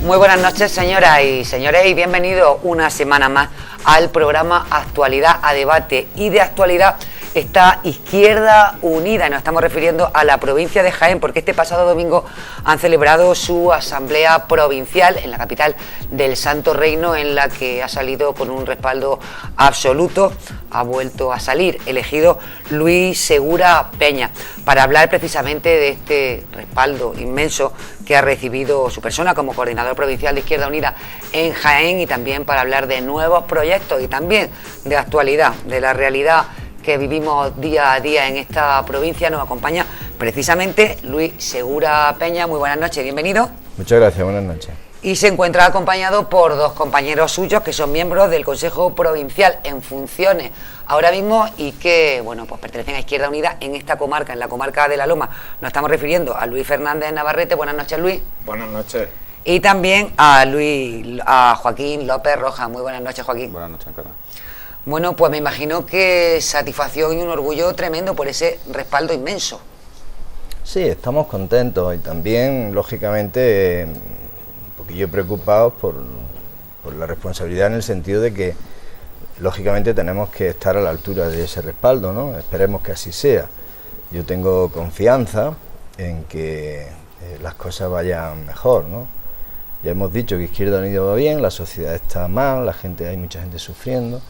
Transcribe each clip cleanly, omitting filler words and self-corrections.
Muy buenas noches, señoras y señores, y bienvenidos una semana más al programa Actualidad a Debate. Y de actualidad está Izquierda Unida, nos estamos refiriendo a la provincia de Jaén, porque este pasado domingo han celebrado su asamblea provincial en la capital del Santo Reino, en la que ha salido con un respaldo absoluto, ha vuelto a salir elegido Luis Segura Peña, para hablar precisamente de este respaldo inmenso que ha recibido su persona como coordinador provincial de Izquierda Unida en Jaén, y también para hablar de nuevos proyectos y también de actualidad, de la realidad que vivimos día a día en esta provincia. Nos acompaña precisamente Luis Segura Peña. Muy buenas noches, bienvenido. Muchas gracias, buenas noches. Y se encuentra acompañado por dos compañeros suyos que son miembros del Consejo Provincial en funciones ahora mismo y que, bueno, pues pertenecen a Izquierda Unida en esta comarca, en la comarca de La Loma. Nos estamos refiriendo a Luis Fernández Navarrete. Buenas noches, Luis. Buenas noches. Y también a Joaquín López Rojas. Muy buenas noches, Joaquín. Buenas noches, Carlos. Bueno, pues me imagino que satisfacción y un orgullo tremendo por ese respaldo inmenso. Sí, estamos contentos y también, lógicamente, un poquillo preocupados por la responsabilidad, en el sentido de que, lógicamente, tenemos que estar a la altura de ese respaldo, ¿no? Esperemos que así sea. Yo tengo confianza en que las cosas vayan mejor, ¿no? Ya hemos dicho que Izquierda Unida va bien, la sociedad está mal, hay mucha gente sufriendo.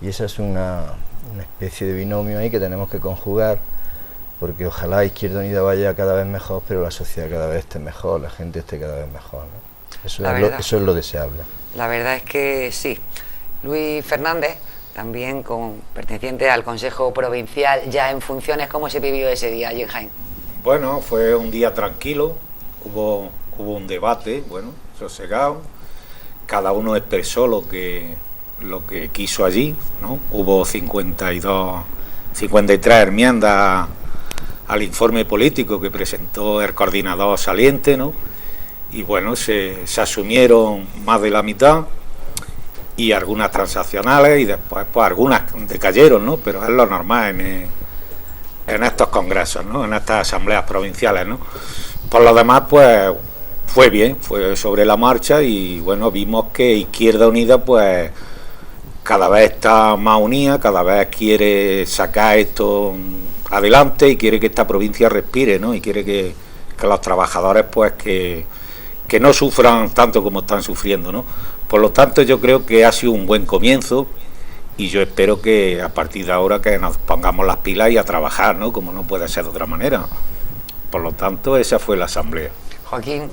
Y esa es una especie de binomio ahí que tenemos que conjugar, porque ojalá Izquierda Unida vaya cada vez mejor, pero la sociedad cada vez esté mejor, la gente esté cada vez mejor, ¿no? Eso es lo deseable. La verdad es que sí. Luis Fernández, también perteneciente al Consejo Provincial, ya en funciones, ¿cómo se vivió ese día allí en Jaén? Bueno, fue un día tranquilo, hubo un debate, bueno, sosegado, cada uno expresó lo que quiso allí, ¿no? Hubo 53 enmiendas al informe político que presentó el coordinador saliente, ¿no? Y bueno, se asumieron más de la mitad y algunas transaccionales, y después pues algunas decayeron, ¿no? Pero es lo normal en estos congresos, ¿no? En estas asambleas provinciales, ¿no? Por lo demás, pues fue bien, fue sobre la marcha, y bueno, vimos que Izquierda Unida pues cada vez está más unida, cada vez quiere sacar esto adelante y quiere que esta provincia respire, ¿no? Y quiere que los trabajadores pues que no sufran tanto como están sufriendo, ¿no? Por lo tanto, yo creo que ha sido un buen comienzo, y yo espero que a partir de ahora que nos pongamos las pilas y a trabajar, ¿no? Como no puede ser de otra manera. Por lo tanto, esa fue la asamblea. Joaquín,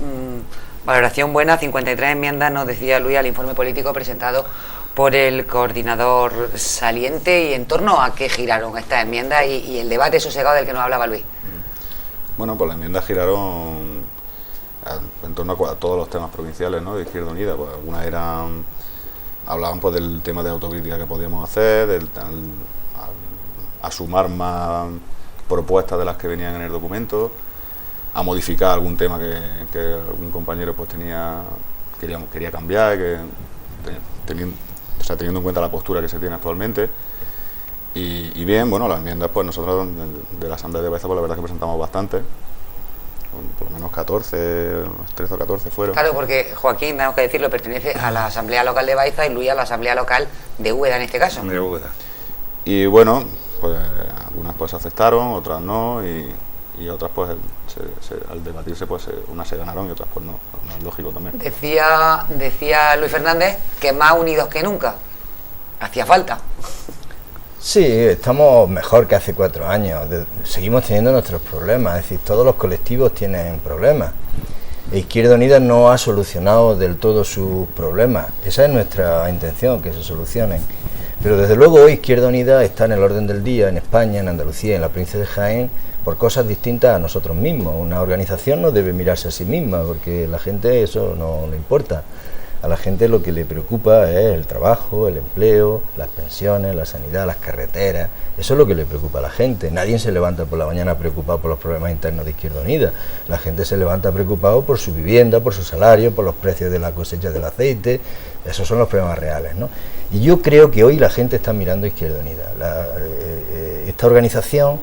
valoración buena, 53 enmiendas, nos decía Luis, al informe político presentado por el coordinador saliente. ¿Y en torno a qué giraron estas enmiendas y el debate sosegado del que nos hablaba Luis? Bueno, pues las enmiendas giraron en torno a todos los temas provinciales, ¿no?, de Izquierda Unida. Pues algunas hablaban pues del tema de autocrítica que podíamos hacer, a sumar más propuestas de las que venían en el documento, a modificar algún tema que algún compañero pues quería cambiar, teniendo en cuenta la postura que se tiene actualmente. Y bien, bueno, las enmiendas, pues nosotros de la Asamblea de Baeza, pues la verdad es que presentamos bastante, por lo menos 13 o 14 fueron. Claro, porque Joaquín, tenemos que decirlo, pertenece a la Asamblea Local de Baeza y Luis a la Asamblea Local de Úbeda en este caso. De Úbeda. Y bueno, pues algunas pues se aceptaron, otras no, y otras pues al debatirse pues unas se ganaron y otras pues no es lógico también. Decía Luis Fernández que más unidos que nunca. Hacía falta. Sí, estamos mejor que hace 4 años, seguimos teniendo nuestros problemas, es decir, todos los colectivos tienen problemas. Izquierda Unida no ha solucionado del todo sus problemas, esa es nuestra intención, que se solucionen. Pero desde luego hoy Izquierda Unida está en el orden del día en España, en Andalucía, en la provincia de Jaén, por cosas distintas a nosotros mismos. Una organización no debe mirarse a sí misma, porque a la gente eso no le importa. A la gente lo que le preocupa es el trabajo, el empleo, las pensiones, la sanidad, las carreteras. Eso es lo que le preocupa a la gente. Nadie se levanta por la mañana preocupado por los problemas internos de Izquierda Unida. La gente se levanta preocupado por su vivienda, por su salario, por los precios de la cosecha del aceite. Esos son los problemas reales, ¿no? Y yo creo que hoy la gente está mirando a Izquierda Unida. Esta organización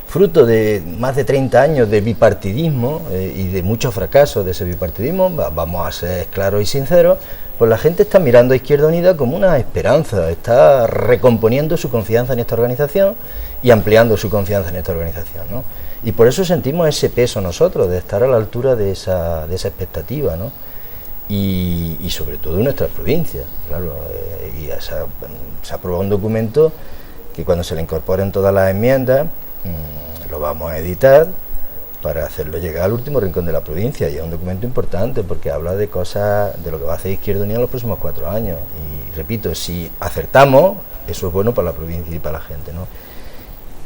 fruto de más de 30 años de bipartidismo y de muchos fracasos de ese bipartidismo, vamos a ser claros y sinceros, pues la gente está mirando a Izquierda Unida como una esperanza, está recomponiendo su confianza en esta organización y ampliando su confianza en esta organización, ¿no? Y por eso sentimos ese peso nosotros, de estar a la altura de esa expectativa, ¿no? Y sobre todo en nuestra provincia, claro, y se ha aprobado un documento que cuando se le incorporen todas las enmiendas, lo vamos a editar para hacerlo llegar al último rincón de la provincia, y es un documento importante porque habla de cosas, de lo que va a hacer Izquierda Unida en los próximos 4 años, y repito, si acertamos, eso es bueno para la provincia y para la gente, ¿no?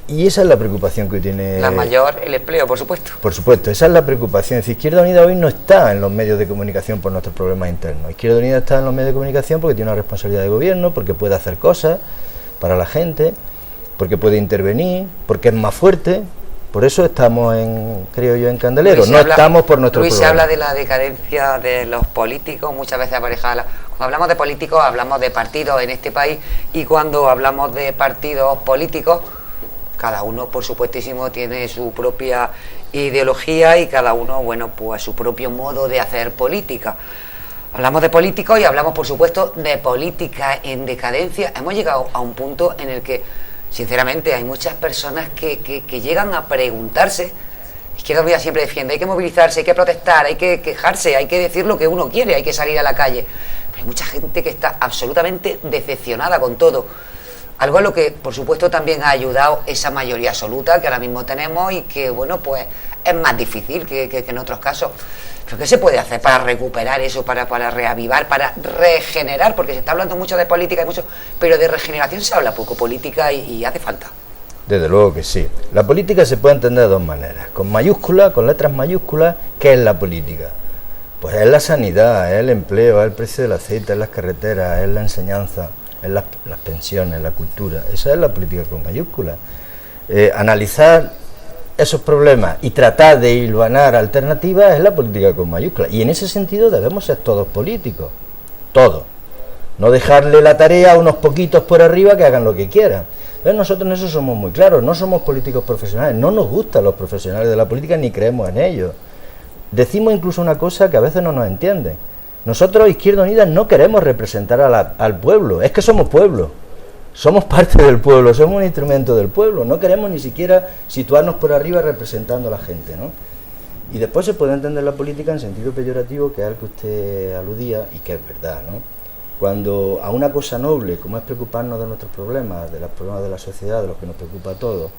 Y esa es la preocupación que hoy tiene... La mayor, el empleo, por supuesto. Por supuesto, esa es la preocupación. Es decir, Izquierda Unida hoy no está en los medios de comunicación por nuestros problemas internos. Izquierda Unida está en los medios de comunicación porque tiene una responsabilidad de gobierno, porque puede hacer cosas para la gente, porque puede intervenir, porque es más fuerte. Por eso estamos, creo yo, en Candelero. No estamos por nuestros problemas. Luis, se habla de la decadencia de los políticos, muchas veces aparejada. Cuando hablamos de políticos, hablamos de partidos en este país, y cuando hablamos de partidos políticos, cada uno, por supuestísimo, tiene su propia ideología y cada uno, bueno, pues su propio modo de hacer política. Hablamos de políticos y hablamos, por supuesto, de política en decadencia. Hemos llegado a un punto en el que, sinceramente, hay muchas personas que llegan a preguntarse. Izquierda Unida siempre defiende, hay que movilizarse, hay que protestar, hay que quejarse, hay que decir lo que uno quiere, hay que salir a la calle. Pero hay mucha gente que está absolutamente decepcionada con todo. Algo a lo que, por supuesto, también ha ayudado esa mayoría absoluta que ahora mismo tenemos y que, bueno, pues es más difícil que en otros casos. ¿Pero qué se puede hacer para recuperar eso, para reavivar, para regenerar? Porque se está hablando mucho de política, pero de regeneración se habla poco, política, y hace falta. Desde luego que sí. La política se puede entender de dos maneras. Con mayúsculas, con letras mayúsculas, ¿qué es la política? Pues es la sanidad, es el empleo, es el precio del aceite, es las carreteras, es la enseñanza, es las pensiones, la cultura. Esa es la política con mayúsculas. Analizar esos problemas y tratar de hilvanar alternativas es la política con mayúsculas. Y en ese sentido debemos ser todos políticos. Todos. No dejarle la tarea a unos poquitos por arriba que hagan lo que quieran. Entonces nosotros en eso somos muy claros. No somos políticos profesionales. No nos gustan los profesionales de la política ni creemos en ellos. Decimos incluso una cosa que a veces no nos entienden. Nosotros, Izquierda Unida, no queremos representar al pueblo, es que somos pueblo, somos parte del pueblo, somos un instrumento del pueblo, no queremos ni siquiera situarnos por arriba representando a la gente, ¿no? Y después se puede entender la política en sentido peyorativo, que es al que usted aludía, y que es verdad, ¿no? Cuando a una cosa noble, como es preocuparnos de nuestros problemas, de los problemas de la sociedad, de los que nos preocupa a todos,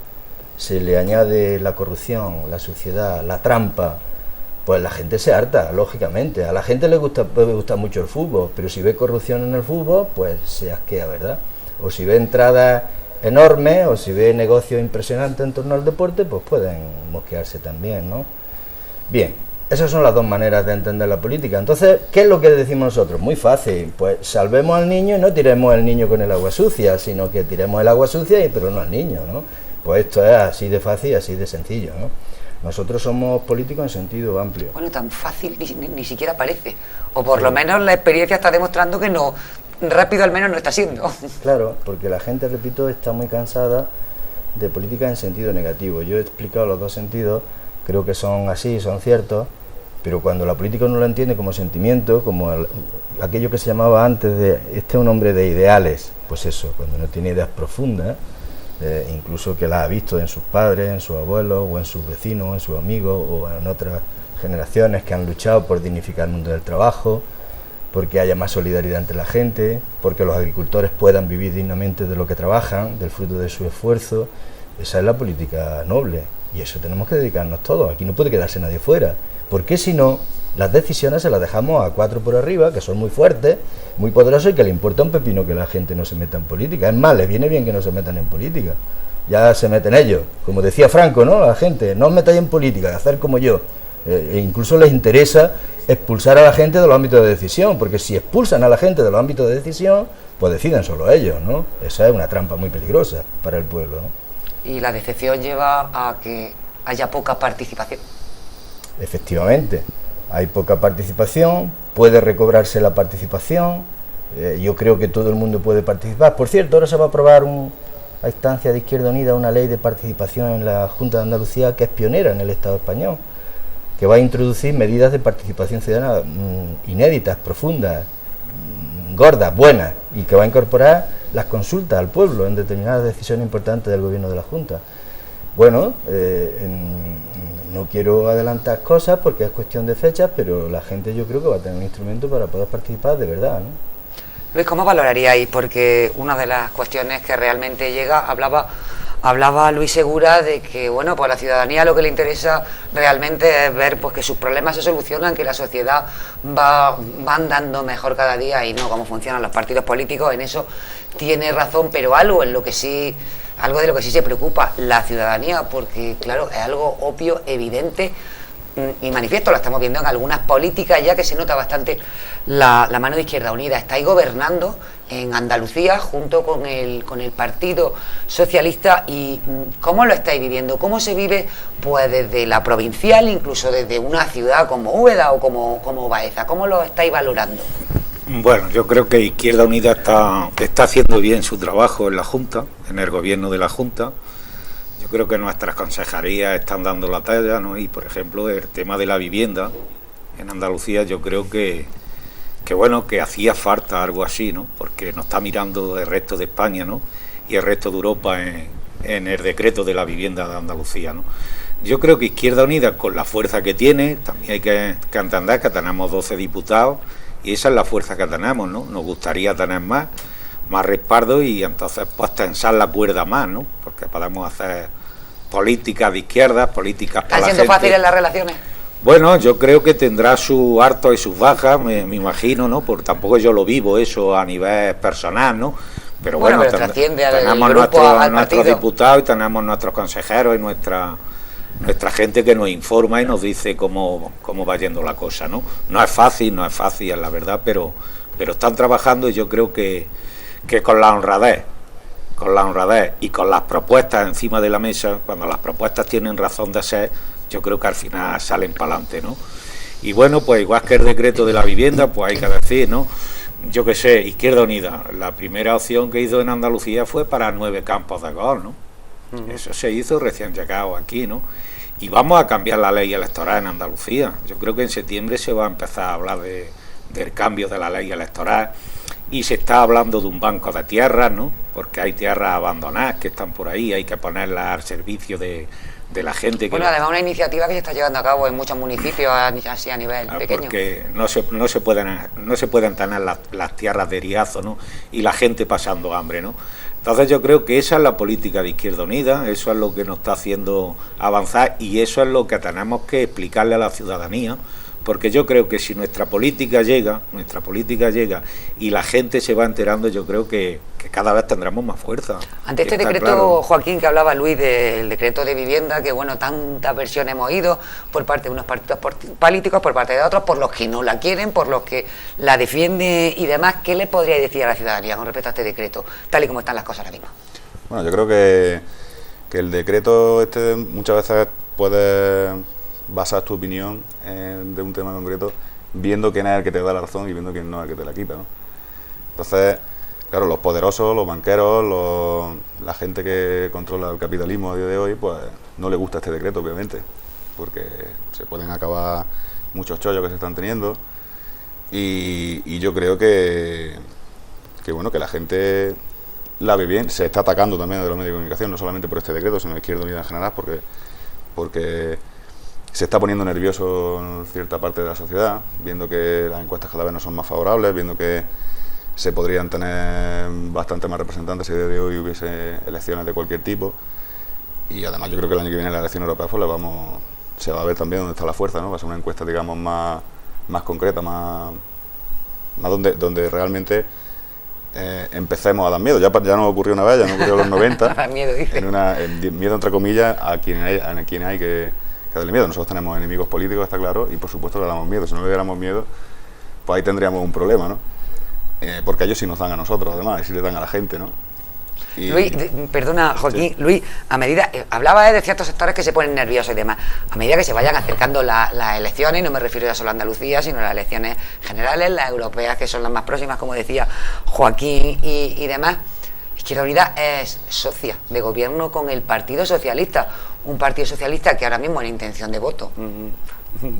se le añade la corrupción, la suciedad, la trampa, pues la gente se harta, lógicamente. A la gente le puede gustar mucho el fútbol, pero si ve corrupción en el fútbol, pues se asquea, ¿verdad? O si ve entradas enormes, o si ve negocios impresionantes en torno al deporte, pues pueden mosquearse también, ¿no? Bien, esas son las dos maneras de entender la política. Entonces, ¿qué es lo que decimos nosotros? Muy fácil, pues salvemos al niño y no tiremos al niño con el agua sucia, sino que tiremos el agua sucia, pero no al niño, ¿no? Pues esto es así de fácil, así de sencillo, ¿no? Nosotros somos políticos en sentido amplio. Bueno, tan fácil ni siquiera parece. O por lo menos la experiencia está demostrando que no, rápido al menos no está siendo. Claro, porque la gente, repito, está muy cansada de política en sentido negativo. Yo he explicado los dos sentidos, creo que son así, son ciertos, pero cuando la política no lo entiende como sentimiento, como aquello que se llamaba antes de, este es un hombre de ideales, pues eso, cuando no tiene ideas profundas, incluso que las ha visto en sus padres, en sus abuelos, o en sus vecinos, o en sus amigos, o en otras generaciones que han luchado por dignificar el mundo del trabajo, porque haya más solidaridad entre la gente, porque los agricultores puedan vivir dignamente de lo que trabajan, del fruto de su esfuerzo. Esa es la política noble, y eso tenemos que dedicarnos todos. Aquí no puede quedarse nadie fuera, porque si no, las decisiones se las dejamos a 4 por arriba, que son muy fuertes, muy poderosos, y que le importa un pepino que la gente no se meta en política. Es más, les viene bien que no se metan en política. Ya se meten ellos. Como decía Franco, ¿no? La gente, no os metáis en política, hacer como yo. E incluso les interesa expulsar a la gente de los ámbitos de decisión, porque si expulsan a la gente de los ámbitos de decisión, pues deciden solo ellos, ¿no? Esa es una trampa muy peligrosa para el pueblo, ¿no? Y la decepción lleva a que haya poca participación. Efectivamente. Hay poca participación, puede recobrarse la participación, yo creo que todo el mundo puede participar. Por cierto, ahora se va a aprobar a instancia de Izquierda Unida una ley de participación en la Junta de Andalucía que es pionera en el Estado español, que va a introducir medidas de participación ciudadana inéditas, profundas, gordas, buenas, y que va a incorporar las consultas al pueblo en determinadas decisiones importantes del gobierno de la Junta. Bueno, no quiero adelantar cosas porque es cuestión de fechas, pero la gente yo creo que va a tener un instrumento para poder participar de verdad, ¿no? Luis, ¿cómo valoraríais? Porque una de las cuestiones que realmente llega, hablaba Luis Segura de que, bueno, pues a la ciudadanía lo que le interesa realmente es ver pues que sus problemas se solucionan, que la sociedad va andando mejor cada día y no cómo funcionan los partidos políticos. En eso tiene razón, pero algo de lo que sí se preocupa la ciudadanía, porque claro, es algo obvio, evidente y manifiesto, lo estamos viendo en algunas políticas ya que se nota bastante la mano de Izquierda Unida. Estáis gobernando en Andalucía junto con el Partido Socialista, y ¿cómo lo estáis viviendo? ¿Cómo se vive pues desde la provincial, incluso desde una ciudad como Úbeda o como Baeza? ¿Cómo lo estáis valorando? Bueno, yo creo que Izquierda Unida está haciendo bien su trabajo en la Junta, en el gobierno de la Junta. Yo creo que nuestras consejerías están dando la talla, ¿no? Y, por ejemplo, el tema de la vivienda en Andalucía, yo creo que bueno, que hacía falta algo así, ¿no? Porque nos está mirando el resto de España, ¿no? Y el resto de Europa en el decreto de la vivienda de Andalucía, ¿no? Yo creo que Izquierda Unida, con la fuerza que tiene, también hay que entender que tenemos 12 diputados, y esa es la fuerza que tenemos, ¿no? Nos gustaría tener más respaldo y entonces pues tensar la cuerda más, ¿no? Porque podemos hacer políticas de izquierda, políticas para la gente. ¿Están siendo fáciles las relaciones? Bueno, yo creo que tendrá sus altos y sus bajas, me imagino, ¿no? Porque tampoco yo lo vivo eso a nivel personal, ¿no? Pero bueno, tenemos nuestros diputados y tenemos nuestros consejeros y nuestra gente que nos informa y nos dice cómo va yendo la cosa, ¿no? No es fácil, es la verdad, pero están trabajando, y yo creo que con la honradez y con las propuestas encima de la mesa, cuando las propuestas tienen razón de ser, yo creo que al final salen para adelante, ¿no? Y bueno, pues igual que el decreto de la vivienda, pues hay que decir, ¿no? Yo qué sé, Izquierda Unida, la primera opción que hizo en Andalucía fue para 9 campos de golf, ¿no? Eso se hizo recién llegado aquí, ¿no? Y vamos a cambiar la ley electoral en Andalucía. Yo creo que en septiembre se va a empezar a hablar del cambio de la ley electoral, y se está hablando de un banco de tierras, ¿no? Porque hay tierras abandonadas que están por ahí, hay que ponerlas al servicio de la gente. Bueno, además una iniciativa que se está llevando a cabo en muchos municipios así a nivel pequeño. Porque no se pueden tener las tierras de Riazo, ¿no? Y la gente pasando hambre, ¿no? Entonces yo creo que esa es la política de Izquierda Unida, eso es lo que nos está haciendo avanzar, y eso es lo que tenemos que explicarle a la ciudadanía, porque yo creo que si nuestra política llega y la gente se va enterando, yo creo que cada vez tendremos más fuerza. Ante este decreto, claro, Joaquín, que hablaba Luis del decreto de vivienda, que bueno, tantas versiones hemos oído por parte de unos partidos políticos, por parte de otros, por los que no la quieren, por los que la defienden y demás, ¿qué le podría decir a la ciudadanía con respecto a este decreto, tal y como están las cosas ahora mismo? Bueno, yo creo que el decreto muchas veces puede basar tu opinión de un tema concreto viendo quién es el que te da la razón y viendo quién no es el que te la quita, ¿no? Entonces, claro, los poderosos, los banqueros, la gente que controla el capitalismo a día de hoy, pues no le gusta este decreto, obviamente, porque se pueden acabar muchos chollos que se están teniendo, y yo creo que bueno, que la gente la ve bien. Se está atacando también de los medios de comunicación, no solamente por este decreto, sino de Izquierda Unida en general, porque se está poniendo nervioso en cierta parte de la sociedad, viendo que las encuestas cada vez no son más favorables, viendo que se podrían tener bastante más representantes si a día de hoy hubiese elecciones de cualquier tipo. Y además yo creo que el año que viene en la elección europea pues se va a ver también dónde está la fuerza, ¿no? Va a ser una encuesta, digamos, más concreta, más donde realmente empecemos a dar miedo. Ya no ocurrió una vez, ya no ocurrió en los 90. Miedo, dice. Miedo, entre comillas, a quien hay que darle miedo. Nosotros tenemos enemigos políticos, está claro, y por supuesto le damos miedo. Si no le diéramos miedo, pues ahí tendríamos un problema, ¿no? Porque ellos sí nos dan a nosotros, además, y sí le dan a la gente, ¿no? Luis, perdona, Joaquín, sí. Luis, a medida, hablaba de ciertos sectores que se ponen nerviosos y demás, a medida que se vayan acercando las elecciones, y no me refiero ya solo a Andalucía, sino a las elecciones generales, las europeas, que son las más próximas, como decía Joaquín, y demás, Izquierda Unida es socia de gobierno con el Partido Socialista, un Partido Socialista que ahora mismo en intención de voto,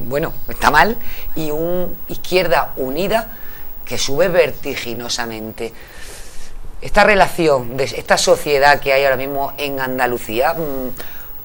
bueno, está mal, y un Izquierda Unida que sube vertiginosamente. Esta relación, de esta sociedad que hay ahora mismo en Andalucía,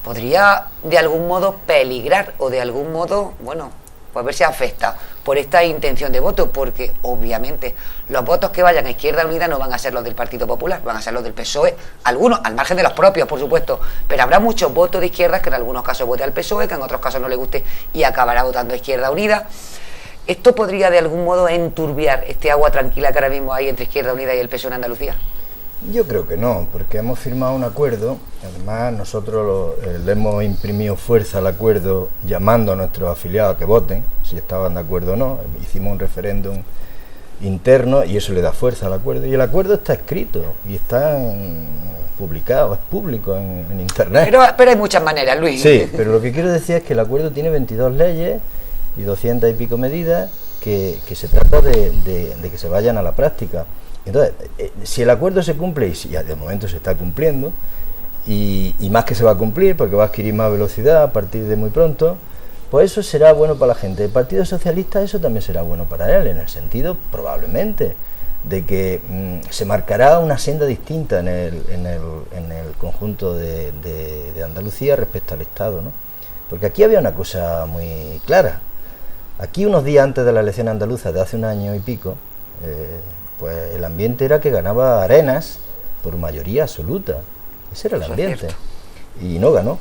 podría de algún modo peligrar o de algún modo, bueno, pues verse afecta por esta intención de voto, porque obviamente los votos que vayan a Izquierda Unida no van a ser los del Partido Popular, van a ser los del PSOE, algunos al margen de los propios, por supuesto, pero habrá muchos votos de izquierdas que en algunos casos vote al PSOE, que en otros casos no le guste y acabará votando a Izquierda Unida. ¿Esto podría de algún modo enturbiar este agua tranquila que ahora mismo hay entre Izquierda Unida y el PSOE en Andalucía? Yo creo que no, porque hemos firmado un acuerdo, además nosotros le hemos imprimido fuerza al acuerdo llamando a nuestros afiliados a que voten, si estaban de acuerdo o no, hicimos un referéndum interno y eso le da fuerza al acuerdo, y el acuerdo está escrito y está publicado, es público en internet. Pero hay muchas maneras, Luis. Sí, pero lo que quiero decir es que el acuerdo tiene 22 leyes y 200 y pico medidas que se trata de que se vayan a la práctica. Entonces, si el acuerdo se cumple, y si ya de momento se está cumpliendo, y más que se va a cumplir, porque va a adquirir más velocidad a partir de muy pronto, pues eso será bueno para la gente. El Partido Socialista eso también será bueno para él, en el sentido, probablemente, de que se marcará una senda distinta en el conjunto de Andalucía respecto al Estado, ¿no? Porque aquí había una cosa muy clara. Aquí, unos días antes de la elección andaluza de hace un año y pico, pues el ambiente era que ganaba Arenas por mayoría absoluta. Ese era el ambiente. Y no ganó.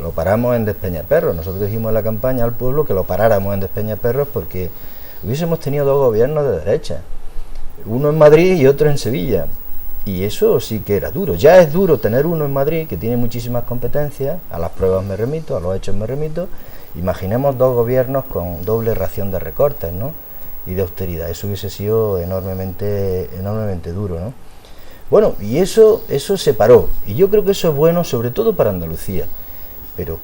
Lo paramos en Despeñaperros. Nosotros dijimos en la campaña al pueblo que lo paráramos en Despeñaperros porque hubiésemos tenido dos gobiernos de derecha. Uno en Madrid y otro en Sevilla. Y eso sí que era duro. Ya es duro tener uno en Madrid que tiene muchísimas competencias. A las pruebas me remito, a los hechos me remito. Imaginemos dos gobiernos con doble ración de recortes, ¿no? Y de austeridad. Eso hubiese sido enormemente duro, ¿no? Bueno, y eso se paró, y yo creo que eso es bueno, sobre todo para Andalucía, pero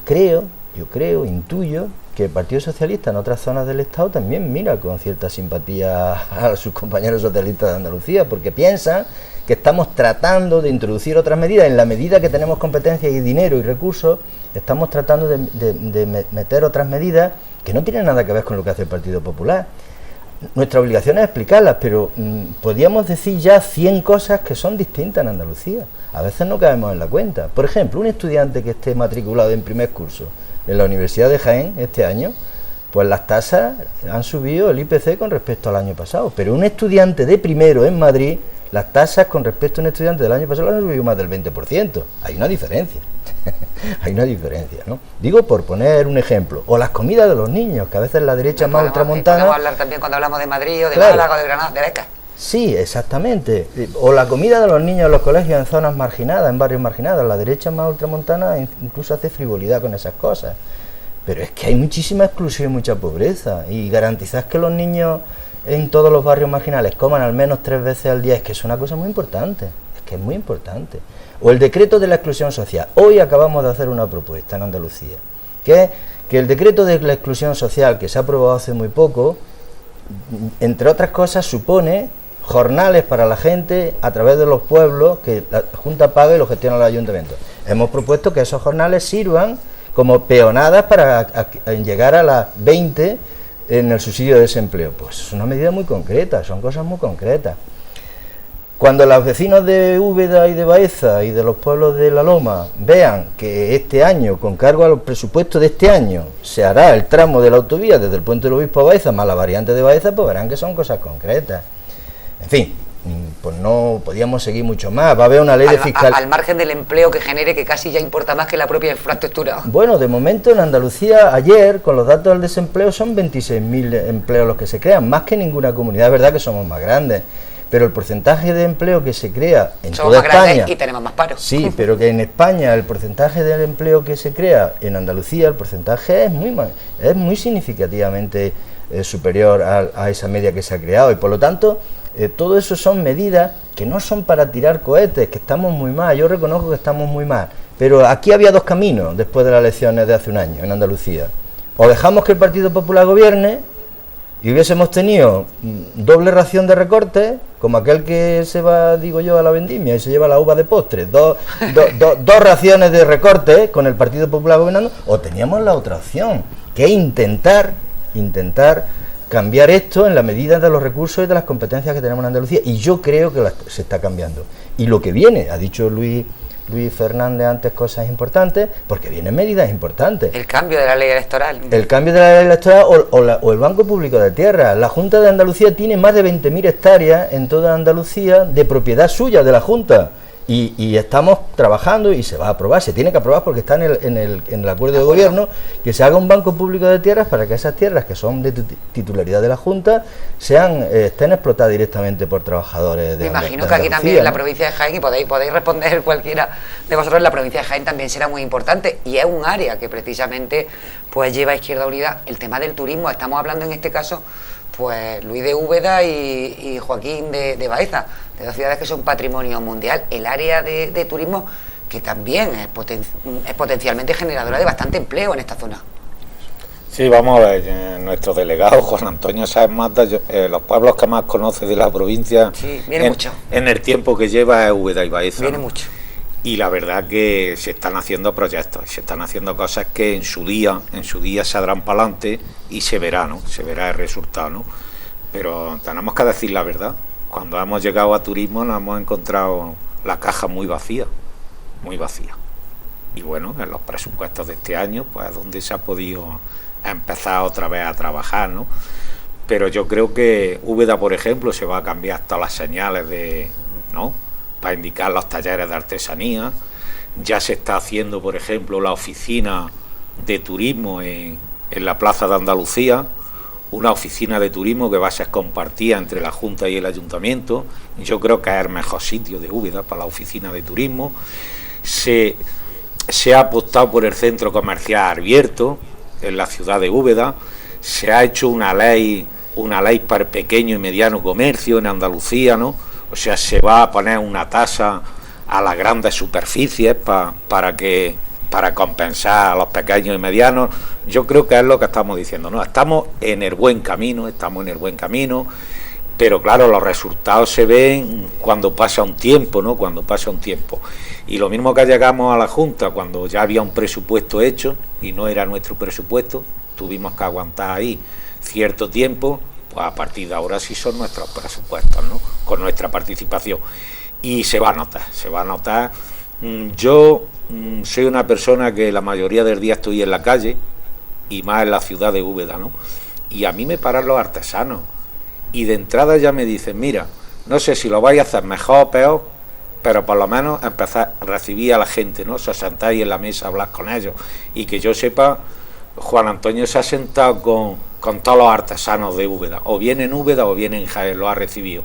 intuyo que el Partido Socialista en otras zonas del Estado también mira con cierta simpatía a sus compañeros socialistas de Andalucía, porque piensan que estamos tratando de introducir otras medidas, en la medida que tenemos competencia y dinero y recursos, estamos tratando de meter otras medidas que no tienen nada que ver con lo que hace el Partido Popular. Nuestra obligación es explicarlas, pero podríamos decir ya 100 cosas que son distintas en Andalucía. A veces no caemos en la cuenta. Por ejemplo, un estudiante que esté matriculado en primer curso en la Universidad de Jaén este año, pues las tasas han subido el IPC con respecto al año pasado. Pero un estudiante de primero en Madrid, las tasas con respecto a un estudiante del año pasado han subido más del 20%. Hay una diferencia. Hay una diferencia, ¿no? Digo por poner un ejemplo. O las comidas de los niños, que a veces la derecha más ultramontana... Podemos hablar también cuando hablamos de Madrid o de claro, Málaga o de Granada, de becas. Sí, exactamente. O la comida de los niños en los colegios en zonas marginadas, en barrios marginados. La derecha más ultramontana incluso hace frivolidad con esas cosas. Pero es que hay muchísima exclusión y mucha pobreza. Y garantizar que los niños en todos los barrios marginales coman al menos 3 veces al día es que es una cosa muy importante. Es que es muy importante. O el decreto de la exclusión social. Hoy acabamos de hacer una propuesta en Andalucía, que es que el decreto de la exclusión social, que se ha aprobado hace muy poco, entre otras cosas supone jornales para la gente a través de los pueblos que la Junta paga y lo gestiona el Ayuntamiento. Hemos propuesto que esos jornales sirvan como peonadas para llegar a las 20 en el subsidio de desempleo. Pues es una medida muy concreta, son cosas muy concretas. Cuando los vecinos de Úbeda y de Baeza y de los pueblos de La Loma vean que este año, con cargo a los presupuestos de este año, se hará el tramo de la autovía desde el Puente del Obispo a Baeza más la variante de Baeza, pues verán que son cosas concretas. En fin, pues no podíamos seguir mucho más. Va a haber una ley de fiscal... Al margen del empleo que genere, que casi ya importa más que la propia infraestructura. Bueno, de momento en Andalucía, ayer, con los datos del desempleo, son 26.000 empleos los que se crean, más que ninguna comunidad. Es verdad que somos más grandes, pero el porcentaje de empleo que se crea en toda España... y tenemos más paro. Sí, pero que en España el porcentaje del empleo que se crea, en Andalucía el porcentaje es muy significativamente superior a esa media que se ha creado, y por lo tanto todo eso son medidas que no son para tirar cohetes, que estamos muy mal. Yo reconozco que estamos muy mal, pero aquí había dos caminos después de las elecciones de hace un año en Andalucía: o dejamos que el Partido Popular gobierne, y hubiésemos tenido doble ración de recortes, como aquel que se va, digo yo, a la vendimia y se lleva la uva de postre, dos raciones de recortes con el Partido Popular gobernando, o teníamos la otra opción, que es intentar cambiar esto en la medida de los recursos y de las competencias que tenemos en Andalucía, y yo creo que se está cambiando. Y lo que viene, ha dicho Luis Fernández antes cosas importantes, porque vienen medidas importantes. El cambio de la ley electoral. El cambio de la ley electoral o el Banco Público de Tierra. La Junta de Andalucía tiene más de 20.000 hectáreas en toda Andalucía de propiedad suya de la Junta. Y estamos trabajando y se va a aprobar, se tiene que aprobar porque está en el acuerdo de gobierno, que se haga un banco público de tierras para que esas tierras que son de titularidad de la Junta estén explotadas directamente por trabajadores de Andalucía. Me imagino que aquí también en la provincia de Jaén, y podéis responder cualquiera de vosotros, en la provincia de Jaén también será muy importante, y es un área que precisamente pues lleva a Izquierda Unida el tema del turismo. Estamos hablando en este caso pues Luis de Úbeda y Joaquín de Baeza, de dos ciudades que son patrimonio mundial. El área de turismo que también es potencialmente generadora de bastante empleo en esta zona. Sí, vamos a ver, nuestro delegado Juan Antonio Sáenz Mata, los pueblos que más conoce de la provincia, sí, viene mucho. En el tiempo que lleva es Úbeda y Baeza. Viene, ¿no? Mucho. Y la verdad que se están haciendo proyectos, se están haciendo cosas que en su día se darán para adelante y se verá, ¿no? Se verá el resultado, ¿no? Pero tenemos que decir la verdad. Cuando hemos llegado a turismo nos hemos encontrado la caja muy vacía, muy vacía. Y bueno, en los presupuestos de este año, pues donde se ha podido empezar otra vez a trabajar, ¿no? Pero yo creo que Úbeda, por ejemplo, se va a cambiar todas las señales ¿no? Para indicar los talleres de artesanía. Ya se está haciendo, por ejemplo, la oficina de turismo en la Plaza de Andalucía, una oficina de turismo que va a ser compartida entre la Junta y el Ayuntamiento. Yo creo que es el mejor sitio de Úbeda para la oficina de turismo. Se ha apostado por el centro comercial abierto en la ciudad de Úbeda. Se ha hecho una ley para el pequeño y mediano comercio en Andalucía, ¿no? O sea, se va a poner una tasa a las grandes superficies para compensar a los pequeños y medianos. Yo creo que es lo que estamos diciendo, ¿no? Estamos en el buen camino, pero claro, los resultados se ven cuando pasa un tiempo, ¿no? Cuando pasa un tiempo. Y lo mismo que llegamos a la Junta, cuando ya había un presupuesto hecho y no era nuestro presupuesto, tuvimos que aguantar ahí cierto tiempo. Pues a partir de ahora sí son nuestros presupuestos, ¿no? Con nuestra participación. Y se va a notar. Yo soy una persona que la mayoría del día estoy en la calle, y más en la ciudad de Úbeda, ¿no? Y a mí me paran los artesanos. Y de entrada ya me dicen, mira, no sé si lo vais a hacer mejor o peor, pero por lo menos empezar a recibir a la gente, ¿no? Se sentáis en la mesa a hablar con ellos. Y que yo sepa, Juan Antonio se ha sentado con todos los artesanos de Úbeda, o bien en Úbeda o bien en Jaén, lo ha recibido.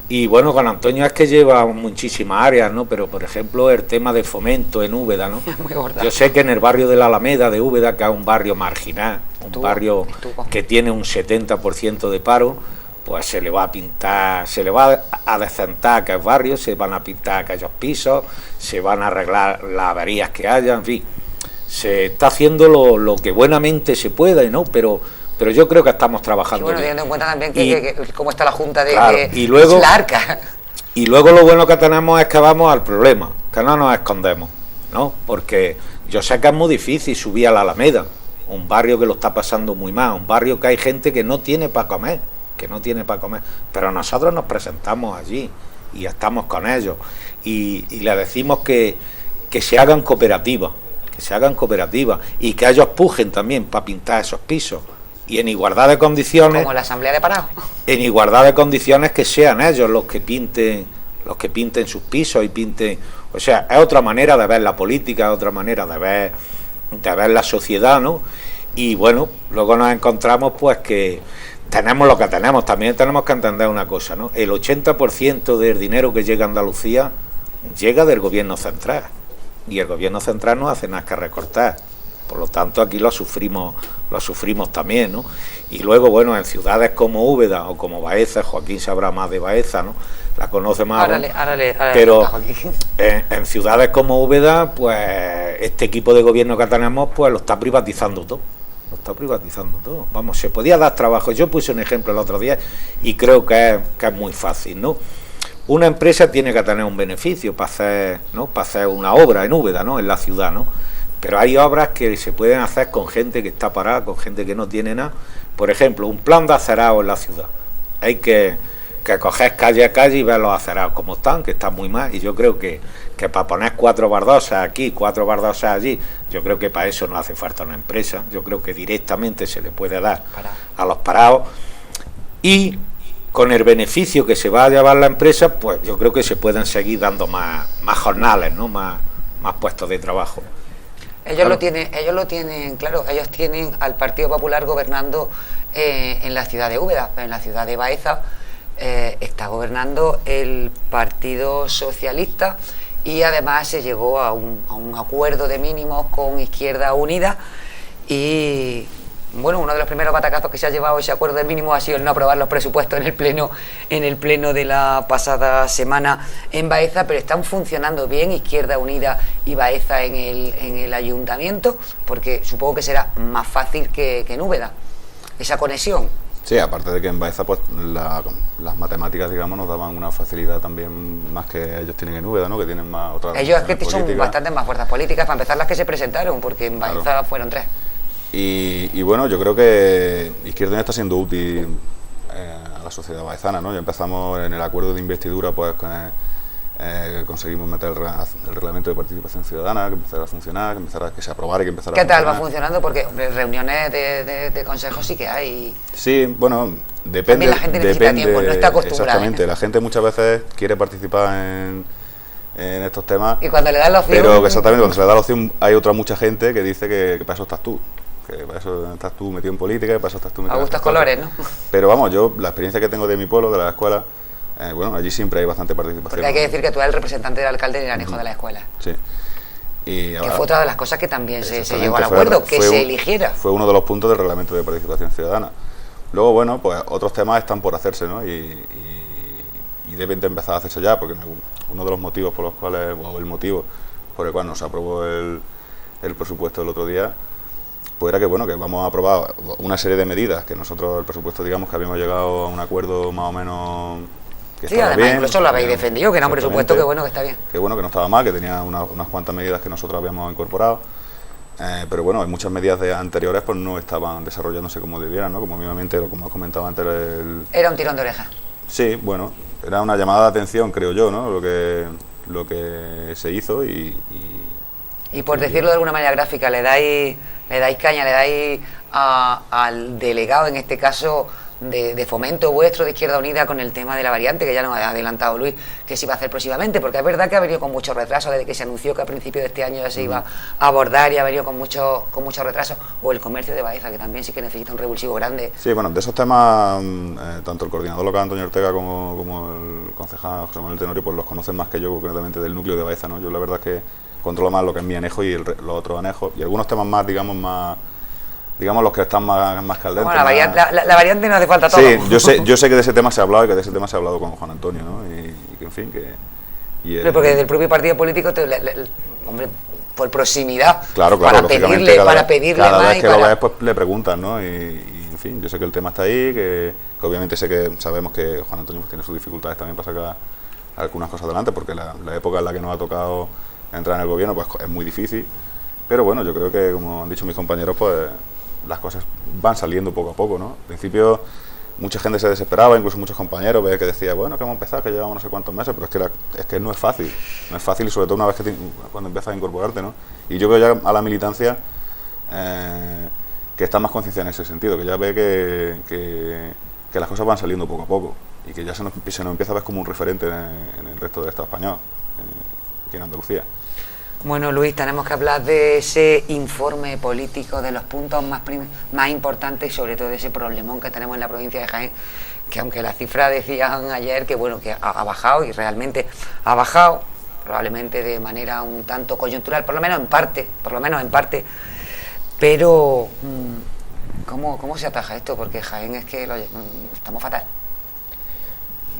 Y bueno, Juan Antonio es que lleva muchísimas áreas, ¿no? Pero por ejemplo el tema de fomento en Úbeda, ¿no? Yo sé que en el barrio de la Alameda de Úbeda, que es un barrio marginal, un barrio que tiene un 70% de paro, pues se le va a pintar, se le va a decentar aquel barrio, se van a pintar aquellos pisos, se van a arreglar las averías que haya, en fin. Se está haciendo lo que buenamente se pueda, ¿no? Pero yo creo que estamos trabajando. Y bueno, teniendo en cuenta también que cómo está la Junta y luego, la arca. Y luego lo bueno que tenemos es que vamos al problema, que no nos escondemos, ¿no? Porque yo sé que es muy difícil subir a la Alameda, un barrio que lo está pasando muy mal, un barrio que hay gente que no tiene para comer, pero nosotros nos presentamos allí y estamos con ellos y le decimos que se hagan cooperativas, y que ellos pujen también para pintar esos pisos, y en igualdad de condiciones, como la Asamblea de Parados, en igualdad de condiciones, que sean ellos los que pinten sus pisos y pinten. O sea, es otra manera de ver la política, es otra manera de ver la sociedad, ¿no? Y bueno, luego nos encontramos pues que tenemos lo que tenemos. También tenemos que entender una cosa, ¿no? El 80% del dinero que llega a Andalucía llega del gobierno central, y el gobierno central no hace nada que recortar. Por lo tanto, aquí lo sufrimos también, ¿no? Y luego, bueno, en ciudades como Úbeda o como Baeza, Joaquín sabrá más de Baeza, ¿no? La conoce más. Pero en ciudades como Úbeda, pues este equipo de gobierno que tenemos, pues lo está privatizando todo. lo está privatizando todo. Vamos, se podía dar trabajo. Yo puse un ejemplo el otro día y creo que es muy fácil, ¿no? Una empresa tiene que tener un beneficio para hacer, ¿no?, para hacer una obra en Úbeda, ¿no?, en la ciudad, ¿no? Pero hay obras que se pueden hacer con gente que está parada, con gente que no tiene nada. Por ejemplo, un plan de acerado en la ciudad. Hay que coger calle a calle y ver los acerados como están, que están muy mal. Y yo creo que para poner 4 baldosas aquí, 4 baldosas allí, yo creo que para eso no hace falta una empresa. Yo creo que directamente se le puede dar a los parados. Y con el beneficio que se va a llevar la empresa, pues yo creo que se pueden seguir dando más jornales, ¿no?, más puestos de trabajo. Ellos lo tienen, claro, ellos tienen al Partido Popular gobernando en la ciudad de Úbeda, pero en la ciudad de Baeza está gobernando el Partido Socialista, y además se llegó a un acuerdo de mínimos con Izquierda Unida. Y bueno, uno de los primeros batacazos que se ha llevado ese acuerdo de mínimos ha sido el no aprobar los presupuestos en el pleno de la pasada semana en Baeza, pero están funcionando bien Izquierda Unida y Baeza en el ayuntamiento, porque supongo que será más fácil que en Úbeda esa conexión. Sí, aparte de que en Baeza pues las matemáticas, digamos, nos daban una facilidad también más que ellos tienen en Úbeda, ¿no?, que tienen más otras. Ellos es que son bastante más fuerzas políticas, para empezar las que se presentaron, porque en Baeza claro, fueron 3. Y bueno, yo creo que Izquierda Unida está siendo útil a la sociedad baezana, ¿no? Ya empezamos en el acuerdo de investidura, pues conseguimos meter el reglamento de participación ciudadana, que empezara a funcionar, que se aprobara y que empezara a funcionar. ¿Qué tal va funcionando? Porque reuniones de consejos sí que hay. Sí, bueno, depende. También la gente necesita tiempo, no está acostumbrada. Exactamente, la gente muchas veces quiere participar en estos temas. Y cuando le dan la opción. Pero exactamente, cuando se le da la opción, hay otra mucha gente que dice que para eso estás tú. Que para eso estás tú metido en política, que para eso estás tú metido a gustos colores, ¿no? Pero vamos, yo, la experiencia que tengo de mi pueblo, de la escuela, bueno, allí siempre hay bastante participación. Porque hay que decir que tú eres el representante del alcalde de Iranejo de la escuela. Sí. Y ahora, que fue otra de las cosas que también se llegó al acuerdo, que se eligiera. Fue uno de los puntos del reglamento de participación ciudadana. Luego, bueno, pues otros temas están por hacerse, ¿no? Y deben de empezar a hacerse ya, porque uno de los motivos por los cuales, o el motivo por el cual nos aprobó el presupuesto el otro día, pues era que bueno, que vamos a aprobar una serie de medidas que nosotros, el presupuesto, digamos que habíamos llegado a un acuerdo más o menos que sí, además bien, incluso lo habéis defendido, que era un presupuesto que bueno, que está bien. Que bueno, que no estaba mal, que tenía unas cuantas medidas que nosotros habíamos incorporado, pero bueno, hay muchas medidas anteriores pues no estaban desarrollándose como debieran, ¿no? Como mismamente, como os comentaba antes, era un tirón de oreja. Sí, bueno, era una llamada de atención, creo yo, ¿no? Lo que se hizo y por decirlo de alguna manera gráfica, le dais caña, le dais al delegado, en este caso de fomento vuestro de Izquierda Unida, con el tema de la variante, que ya nos ha adelantado Luis que se iba a hacer próximamente, porque es verdad que ha venido con mucho retraso desde que se anunció que a principios de este año ya se iba a abordar, y ha venido con mucho retraso. O el comercio de Baeza, que también sí que necesita un revulsivo grande. Sí, bueno, de esos temas, tanto el coordinador local Antonio Ortega como el concejal José Manuel Tenorio pues los conocen más que yo, concretamente del núcleo de Baeza, ¿no? Yo la verdad es que controlo más lo que es mi anejo y los otros anejos, y algunos temas más, digamos los que están más caldentes. Bueno, la variante no hace falta todo. Sí, yo sé que de ese tema se ha hablado, y que de ese tema se ha hablado con Juan Antonio, ¿no? Y que en fin, porque desde el propio partido político, hombre, por proximidad, claro, para pedirle cada más. Vez que lo ves, pues le preguntan, ¿no? Y en fin, yo sé que el tema está ahí, que obviamente sabemos que Juan Antonio pues tiene sus dificultades también para sacar algunas cosas adelante, porque la época en la que nos ha tocado entrar en el gobierno pues es muy difícil, pero bueno, yo creo que, como han dicho mis compañeros, pues las cosas van saliendo poco a poco, ¿no? Al principio mucha gente se desesperaba, incluso muchos compañeros que decían, bueno, que vamos a empezar, que llevamos no sé cuántos meses, pero es que no es fácil, y sobre todo una vez cuando empiezas a incorporarte, ¿no? Y yo veo ya a la militancia que está más concienciada en ese sentido, que ya ve que las cosas van saliendo poco a poco, y que ya se nos empieza a ver como un referente en el resto del Estado español, aquí en Andalucía. Bueno, Luis, tenemos que hablar de ese informe político, de los puntos más importantes, y sobre todo de ese problemón que tenemos en la provincia de Jaén, que aunque las cifras decían ayer que bueno, que ha bajado, y realmente ha bajado, probablemente de manera un tanto coyuntural, por lo menos en parte, pero ¿cómo se ataja esto? Porque Jaén es que estamos fatal.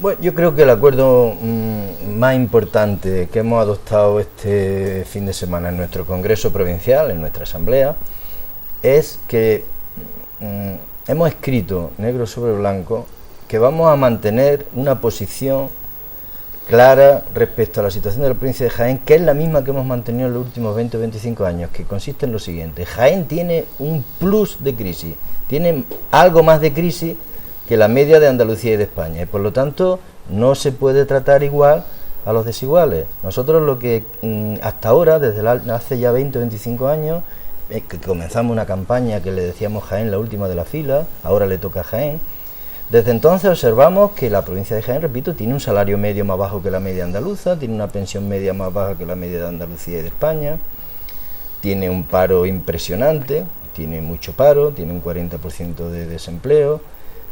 Bueno, yo creo que el acuerdo más importante que hemos adoptado este fin de semana en nuestro Congreso Provincial, en nuestra Asamblea, es que hemos escrito negro sobre blanco que vamos a mantener una posición clara respecto a la situación de la provincia de Jaén, que es la misma que hemos mantenido en los últimos 20 o 25 años, que consiste en lo siguiente: Jaén tiene un plus de crisis, tiene algo más de crisis que la media de Andalucía y de España, y por lo tanto no se puede tratar igual a los desiguales. Nosotros lo que hasta ahora, desde hace ya 20 o 25 años, que comenzamos una campaña que le decíamos Jaén la última de la fila, ahora le toca a Jaén. Desde entonces observamos que la provincia de Jaén, repito, tiene un salario medio más bajo que la media andaluza, tiene una pensión media más baja que la media de Andalucía y de España, tiene un paro impresionante, tiene mucho paro, tiene un 40% de desempleo,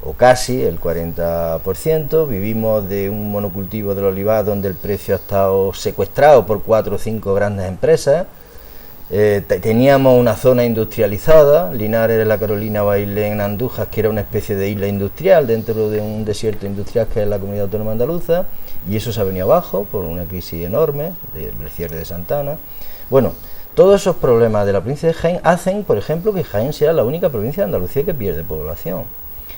o casi el 40%, vivimos de un monocultivo del olivar donde el precio ha estado secuestrado por 4 o 5 grandes empresas. Teníamos una zona industrializada, Linares de la Carolina, Bailén, Andújar, que era una especie de isla industrial dentro de un desierto industrial que es la Comunidad Autónoma Andaluza, y eso se ha venido abajo por una crisis enorme del cierre de Santana. Bueno, todos esos problemas de la provincia de Jaén hacen, por ejemplo, que Jaén sea la única provincia de Andalucía que pierde población.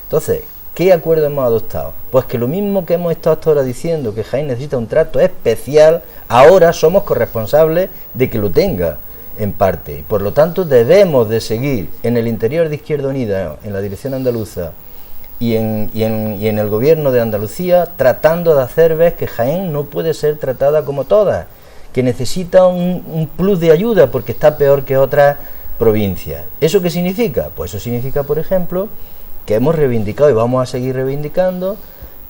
Entonces, ¿qué acuerdo hemos adoptado? Pues que lo mismo que hemos estado hasta ahora diciendo, que Jaén necesita un trato especial, ahora somos corresponsables de que lo tenga, en parte. Por lo tanto, debemos de seguir en el interior de Izquierda Unida, en la dirección andaluza y en el gobierno de Andalucía, tratando de hacer ver que Jaén no puede ser tratada como todas, que necesita un plus de ayuda porque está peor que otras provincias. ¿Eso qué significa? Pues eso significa, por ejemplo, que hemos reivindicado y vamos a seguir reivindicando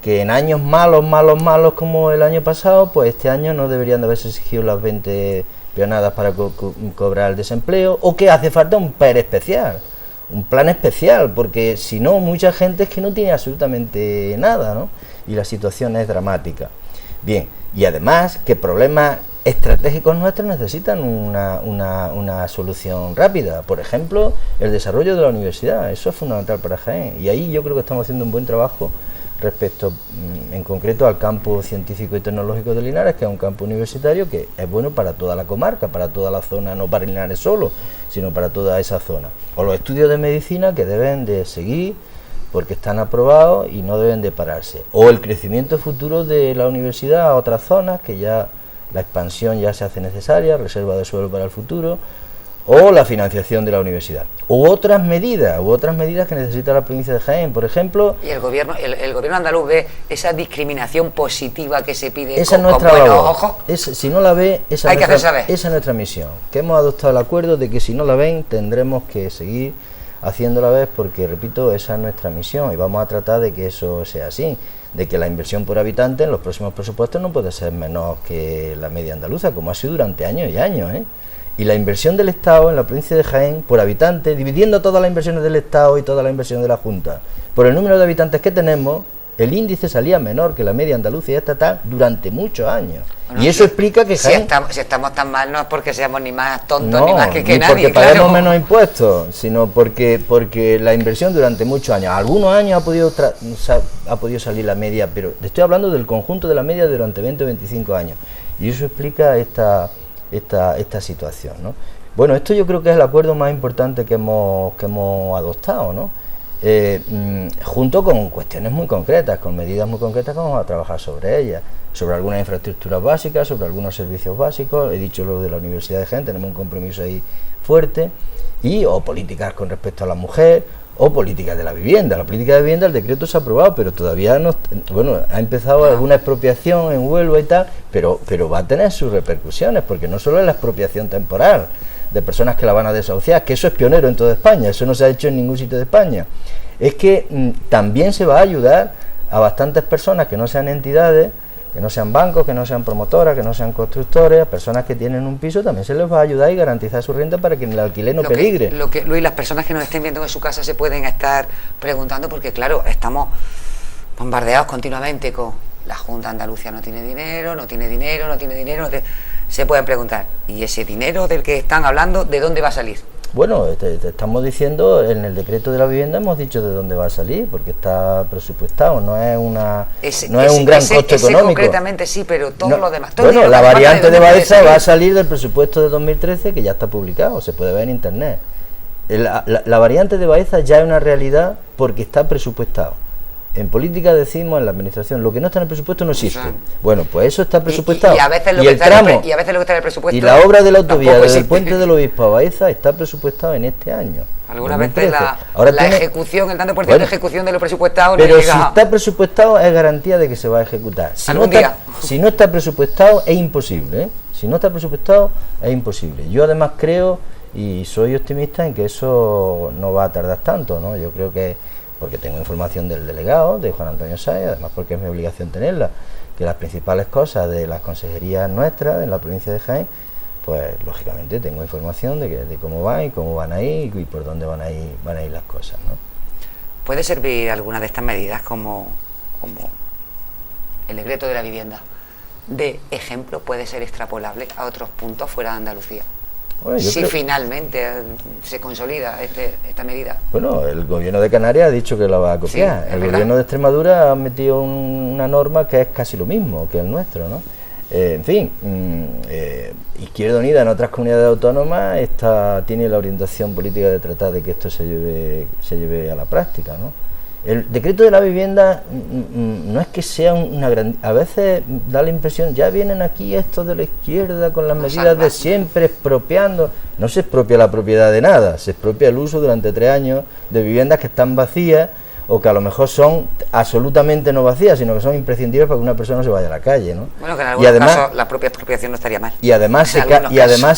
que en años malos como el año pasado, pues este año no deberían de haberse exigido las 20 peonadas para cobrar el desempleo, o que hace falta un PER especial, un plan especial, porque si no, mucha gente es que no tiene absolutamente nada, ¿no? Y la situación es dramática. Bien, y además que problemas estratégicos nuestros necesitan una solución rápida. Por ejemplo, el desarrollo de la universidad, eso es fundamental para Jaén, y ahí yo creo que estamos haciendo un buen trabajo respecto en concreto al campo científico y tecnológico de Linares, que es un campo universitario que es bueno para toda la comarca, para toda la zona, no para Linares solo, sino para toda esa zona. O los estudios de medicina, que deben de seguir porque están aprobados y no deben de pararse. O el crecimiento futuro de la universidad a otras zonas, que ya la expansión ya se hace necesaria, reserva de suelo para el futuro, o la financiación de la universidad, u otras medidas que necesita la provincia de Jaén, por ejemplo. Y el gobierno andaluz ve esa discriminación positiva que se pide esa con buenos ojos. Si no la ve, esa es nuestra misión, que hemos adoptado el acuerdo de que si no la ven tendremos que seguir haciéndola ver, porque repito, esa es nuestra misión y vamos a tratar de que eso sea así, de que la inversión por habitante en los próximos presupuestos no puede ser menor que la media andaluza, como ha sido durante años y años, Y la inversión del Estado en la provincia de Jaén por habitante, dividiendo todas las inversiones del Estado y todas las inversiones de la Junta por el número de habitantes que tenemos, el índice salía menor que la media andaluza y estatal durante muchos años. Bueno, y eso explica que Jaén... Si estamos tan mal, no es porque seamos ni más tontos ni más que nadie, porque paguemos menos impuestos, sino porque la inversión durante muchos años, algunos años ha podido salir la media, pero estoy hablando del conjunto de la media durante 20 o 25 años. Y eso explica esta situación, ¿no? Bueno, esto yo creo que es el acuerdo más importante que hemos adoptado, ¿no? Junto con cuestiones muy concretas, con medidas muy concretas que vamos a trabajar sobre ellas, sobre algunas infraestructuras básicas, sobre algunos servicios básicos. He dicho lo de la Universidad de Jaén, tenemos un compromiso ahí fuerte, o políticas con respecto a la mujer, o políticas de la vivienda. La política de vivienda, el decreto se ha aprobado, pero todavía no, ha empezado alguna expropiación en Huelva y tal, pero va a tener sus repercusiones, porque no solo es la expropiación temporal de personas que la van a desahuciar, que eso es pionero en toda España, eso no se ha hecho en ningún sitio de España, es que también se va a ayudar a bastantes personas que no sean entidades, que no sean bancos, que no sean promotoras, que no sean constructores, a personas que tienen un piso, también se les va a ayudar y garantizar su renta para que el alquiler no peligre. Luis, las personas que nos estén viendo en su casa se pueden estar preguntando, porque claro, estamos bombardeados continuamente con la Junta de Andalucía no tiene dinero, se pueden preguntar, ¿y ese dinero del que están hablando, de dónde va a salir? Bueno, te estamos diciendo, en el decreto de la vivienda hemos dicho de dónde va a salir, porque está presupuestado, no es un gran costo económico. Concretamente sí, pero todo lo demás. Bueno, la variante de Baeza va a salir del presupuesto de 2013, que ya está publicado, se puede ver en internet. La variante de Baeza ya es una realidad porque está presupuestado. En política decimos, en la administración, lo que no está en el presupuesto no existe. Bueno, pues eso está presupuestado. Y a veces lo que está en el presupuesto. Y la obra de la autovía desde el puente del Obispo a Baeza está presupuestado en este año. Algunas veces la ejecución, el tanto por ciento de ejecución de lo presupuestado pero no llega. Si está presupuestado es garantía de que se va a ejecutar. Si no está presupuestado es imposible, ¿eh? Si no está presupuestado es imposible. Yo además creo y soy optimista en que eso no va a tardar tanto, ¿no? Yo creo que, porque tengo información del delegado, de Juan Antonio Sáez, además porque es mi obligación tenerla, que las principales cosas de las consejerías nuestras en la provincia de Jaén, pues lógicamente tengo información de cómo van y cómo van a ir y por dónde van a ir las cosas, ¿no? ¿Puede servir alguna de estas medidas como el decreto de la vivienda de ejemplo? ¿Puede ser extrapolable a otros puntos fuera de Andalucía? Bueno, si finalmente se consolida esta medida. Bueno, el gobierno de Canarias ha dicho que la va a copiar. Sí, el gobierno de Extremadura ha metido una norma que es casi lo mismo que el nuestro, ¿no? En fin, Izquierda Unida en otras comunidades autónomas tiene la orientación política de tratar de que esto se lleve a la práctica, ¿no? El decreto de la vivienda no es que sea una gran... A veces da la impresión, ya vienen aquí estos de la izquierda con las medidas de siempre expropiando. No se expropia la propiedad de nada, se expropia el uso durante 3 años de viviendas que están vacías o que a lo mejor son absolutamente no vacías, sino que son imprescindibles para que una persona no se vaya a la calle, ¿no? Bueno, que en algunos casos la propia expropiación no estaría mal. Y además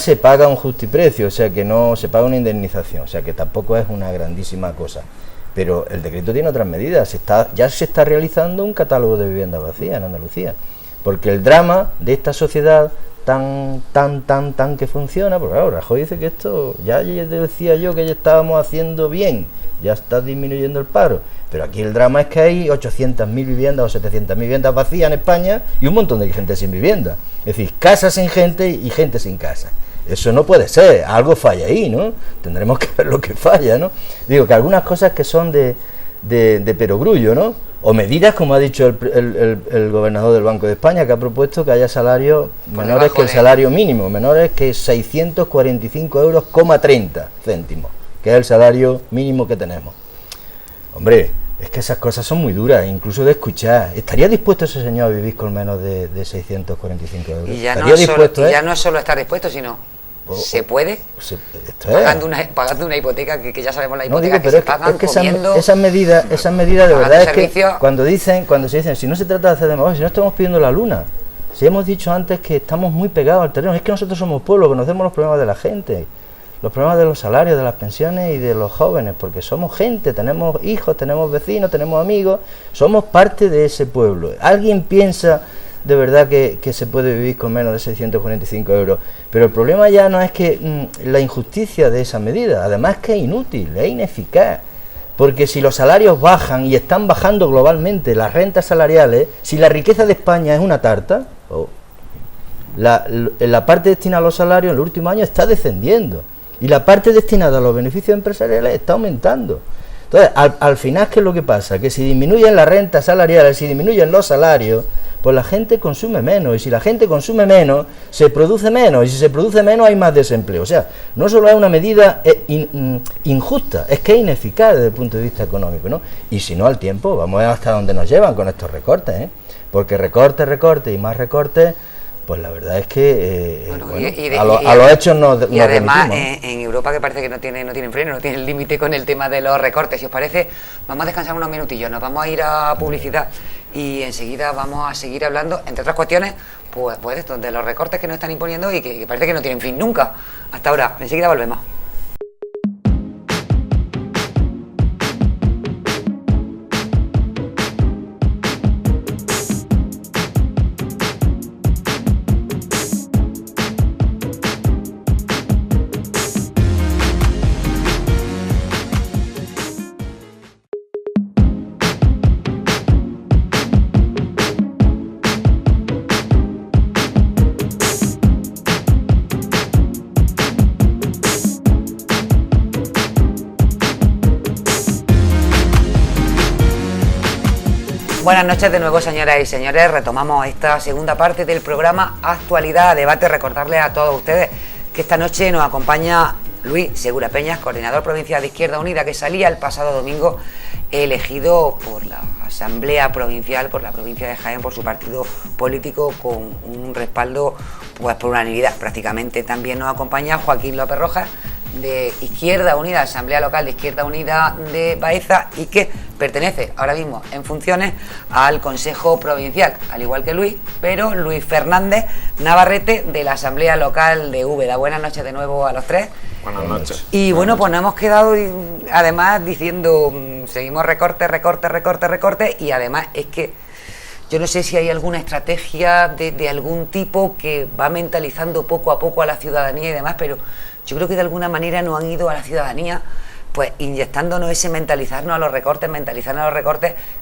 se paga un justiprecio, o sea que no se paga una indemnización, o sea que tampoco es una grandísima cosa. Pero el decreto tiene otras medidas, ya se está realizando un catálogo de viviendas vacías en Andalucía, porque el drama de esta sociedad tan que funciona, porque claro, Rajoy dice que esto, ya decía yo que ya estábamos haciendo bien, ya está disminuyendo el paro, pero aquí el drama es que hay 800.000 viviendas o 700.000 viviendas vacías en España y un montón de gente sin vivienda, es decir, casas sin gente y gente sin casa. Eso no puede ser, algo falla ahí, ¿no? Tendremos que ver lo que falla, ¿no? Digo que algunas cosas que son de perogrullo, ¿no? O medidas, como ha dicho el gobernador del Banco de España, que ha propuesto que haya salarios menores que el salario mínimo, menores que 645,30 euros, que es el salario mínimo que tenemos. Hombre, es que esas cosas son muy duras, incluso de escuchar. ¿Estaría dispuesto ese señor a vivir con menos de 645 euros? Y ya no es solo estar dispuesto, sino... ¿Se puede? Pagando una hipoteca, que ya sabemos la hipoteca que se pagan, comiendo... Esas medidas de verdad es que cuando se dicen, si no se trata de hacer demagogia, si no estamos pidiendo la luna, si hemos dicho antes que estamos muy pegados al terreno, es que nosotros somos pueblo, conocemos los problemas de la gente, los problemas de los salarios, de las pensiones y de los jóvenes, porque somos gente, tenemos hijos, tenemos vecinos, tenemos amigos, somos parte de ese pueblo. ¿Alguien piensa de verdad que se puede vivir con menos de 645 euros? Pero el problema ya no es que la injusticia de esa medida, además que es inútil, es ineficaz, porque si los salarios bajan y están bajando globalmente las rentas salariales, si la riqueza de España es una tarta, la parte destinada a los salarios en los últimos años está descendiendo y la parte destinada a los beneficios empresariales está aumentando. Entonces, al final, ¿qué es lo que pasa? Que si disminuyen las rentas salariales, si disminuyen los salarios, pues la gente consume menos, y si la gente consume menos, se produce menos, y si se produce menos hay más desempleo. O sea, no solo es una medida injusta, es que es ineficaz desde el punto de vista económico, ¿no? Y si no, al tiempo, vamos a ver hasta dónde nos llevan con estos recortes, ¿eh? Porque recortes y más recortes, pues la verdad es que a los hechos nos y además en Europa, que parece que no tienen freno, no tienen límite con el tema de los recortes. Si os parece, vamos a descansar unos minutillos, nos vamos a ir a publicidad y enseguida vamos a seguir hablando, entre otras cuestiones, pues de los recortes que nos están imponiendo y que parece que no tienen fin nunca. Hasta ahora, enseguida volvemos. Buenas noches de nuevo, señoras y señores. Retomamos esta segunda parte del programa Actualidad a Debate. Recordarles a todos ustedes que esta noche nos acompaña Luis Segura Peñas, coordinador provincial de Izquierda Unida, que salía el pasado domingo elegido por la Asamblea Provincial, por la provincia de Jaén, por su partido político, con un respaldo pues por unanimidad prácticamente. También nos acompaña Joaquín López Rojas, de Izquierda Unida, Asamblea Local de Izquierda Unida de Baeza, y que pertenece ahora mismo en funciones al Consejo Provincial, al igual que Luis, pero Luis Fernández Navarrete, de la Asamblea Local de Úbeda. Buenas noches de nuevo a los tres. Buenas noches. Y bueno, pues nos hemos quedado además diciendo, seguimos recortes, y además es que yo no sé si hay alguna estrategia de algún tipo que va mentalizando poco a poco a la ciudadanía y demás, pero yo creo que de alguna manera no han ido a la ciudadanía pues inyectándonos ese mentalizarnos a los recortes,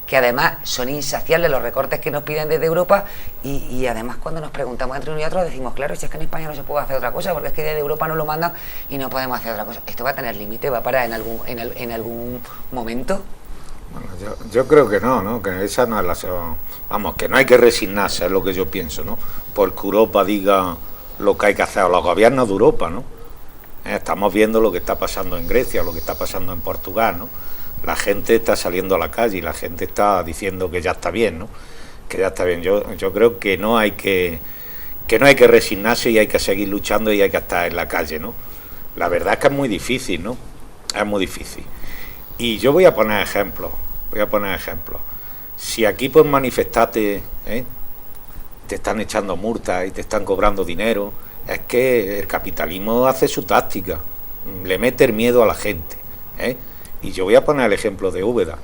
que además son insaciables los recortes que nos piden desde Europa, y además cuando nos preguntamos entre uno y otro decimos, claro, si es que en España no se puede hacer otra cosa, porque es que desde Europa nos lo mandan y no podemos hacer otra cosa. ¿Esto va a tener límite? ¿Va a parar en algún momento? Bueno, yo creo que no, que esa no es la... Vamos, que no hay que resignarse, es lo que yo pienso, ¿no? Porque Europa diga lo que hay que hacer, o los gobiernos de Europa, ¿no? Estamos viendo lo que está pasando en Grecia, lo que está pasando en Portugal, ¿no? La gente está saliendo a la calle y la gente está diciendo que ya está bien, ¿no? Que ya está bien. Yo creo que no hay que resignarse, y hay que seguir luchando, y hay que estar en la calle, ¿no? La verdad es que es muy difícil, ¿no? Es muy difícil. Y yo voy a poner ejemplos. Si aquí por manifestarte te están echando multas y te están cobrando dinero, es que el capitalismo hace su táctica, le mete el miedo a la gente, Y yo voy a poner el ejemplo de Úbeda.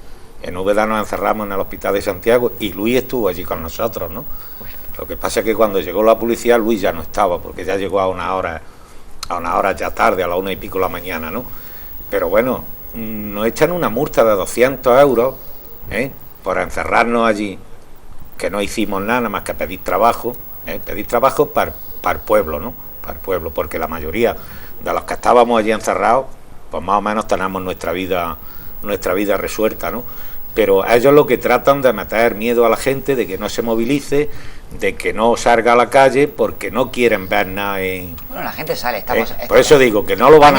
En Úbeda nos encerramos en el Hospital de Santiago y Luis estuvo allí con nosotros, ¿no? Lo que pasa es que cuando llegó la policía, Luis ya no estaba, porque ya llegó a una hora ya tarde, a las 1:00 y pico de la mañana, ¿no? Pero bueno, nos echan una multa de 200 euros por encerrarnos allí, que no hicimos nada más que pedir trabajo para el pueblo, ¿no? Para el pueblo, porque la mayoría de los que estábamos allí encerrados, pues más o menos tenemos nuestra vida resuelta, ¿no? Pero ellos lo que tratan de meter miedo a la gente, de que no se movilice, de que no salga a la calle, porque no quieren ver nada en... Bueno, la gente sale, por eso digo que no lo van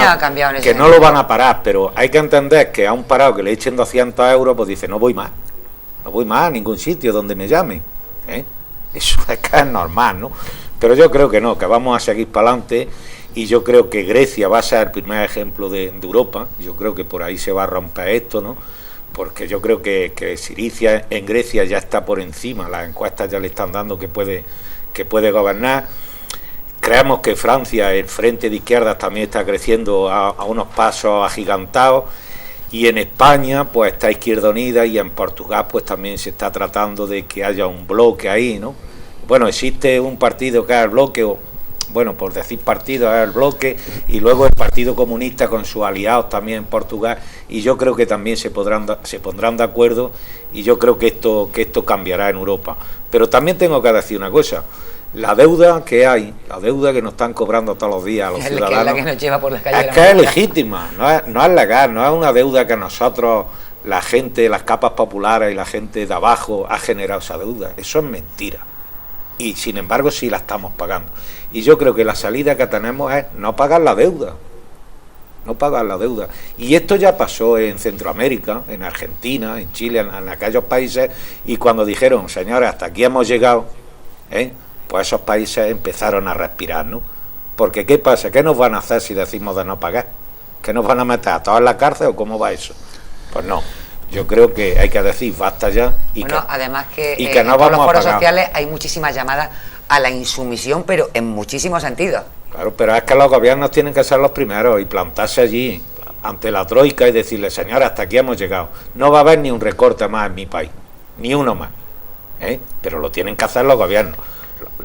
a parar, pero hay que entender que a un parado que le echen 200 euros, pues dice, no voy más a ningún sitio donde me llamen, Eso es que es normal, ¿no? Pero yo creo que no, que vamos a seguir para adelante, y yo creo que Grecia va a ser el primer ejemplo de Europa. Yo creo que por ahí se va a romper esto, ¿no? Porque yo creo que Syriza en Grecia ya está por encima, las encuestas ya le están dando que puede gobernar. Creemos que Francia, el frente de izquierdas, también está creciendo a unos pasos agigantados, y en España pues está Izquierda Unida, y en Portugal pues también se está tratando de que haya un bloque ahí, ¿no? Bueno, existe un partido que es el bloque, bueno, por decir partido es el bloque, y luego el Partido Comunista con sus aliados también en Portugal, y yo creo que también se pondrán de acuerdo, y yo creo que esto cambiará en Europa. Pero también tengo que decir una cosa: la deuda que hay, la deuda que nos están cobrando todos los días a los ciudadanos, es la que nos lleva por las calles, es que es legítima, no es legal, no es una deuda que nosotros, la gente, las capas populares y la gente de abajo ha generado esa deuda. Eso es mentira, y sin embargo sí la estamos pagando. Y yo creo que la salida que tenemos es no pagar la deuda, y esto ya pasó en Centroamérica, en Argentina, en Chile, en aquellos países, y cuando dijeron, señores, hasta aquí hemos llegado, pues esos países empezaron a respirar, ¿no? Porque ¿qué pasa? ¿Qué nos van a hacer si decimos de no pagar? ¿Que nos van a meter a todos en la cárcel o cómo va eso? Pues no, yo creo que hay que decir basta ya, además que no en vamos los foros a pagar. Sociales hay muchísimas llamadas a la insumisión, pero en muchísimos sentidos. Claro, pero es que los gobiernos tienen que ser los primeros y plantarse allí ante la troika y decirle, señora, hasta aquí hemos llegado, no va a haber ni un recorte más en mi país, ni uno más, pero lo tienen que hacer los gobiernos.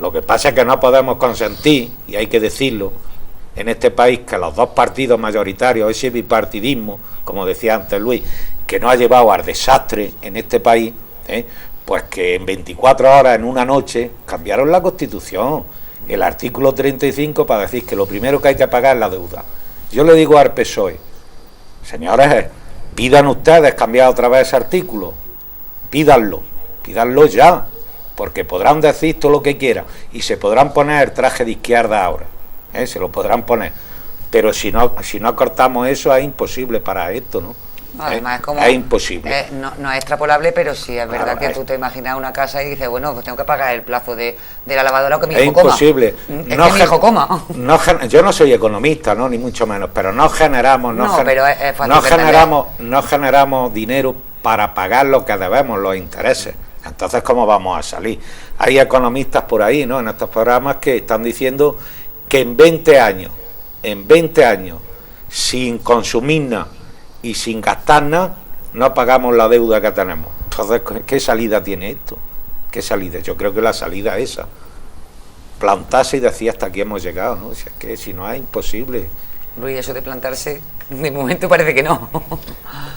Lo que pasa es que no podemos consentir, y hay que decirlo, en este país, que los dos partidos mayoritarios, ese bipartidismo, como decía antes Luis, que nos ha llevado al desastre en este país, pues que en 24 horas, en una noche, cambiaron la Constitución, el artículo 35, para decir que lo primero que hay que pagar es la deuda. Yo le digo al PSOE, señores, pidan ustedes cambiar otra vez ese artículo, pídanlo ya, porque podrán decir todo lo que quieran y se podrán poner el traje de izquierda ahora, se lo podrán poner, pero si no cortamos eso es imposible para esto, ¿no? Además, es imposible. No es extrapolable, pero sí es verdad, claro, que tú te imaginas una casa y dices, bueno, pues tengo que pagar el plazo de la lavadora, o que mi es hijo coma. Imposible. Es que mi hijo coma. Yo no soy economista, ¿no? Ni mucho menos, pero no generamos dinero para pagar lo que debemos, los intereses. Entonces, ¿cómo vamos a salir? Hay economistas por ahí, ¿no?, en estos programas, que están diciendo que en 20 años, sin consumir nada y sin gastar nada, no pagamos la deuda que tenemos. Entonces, ¿qué salida tiene esto? ¿Qué salida? Yo creo que la salida es esa. Plantarse y decir hasta aquí hemos llegado, ¿no? Si es que si no es imposible. Luis, eso de plantarse, de momento parece que no.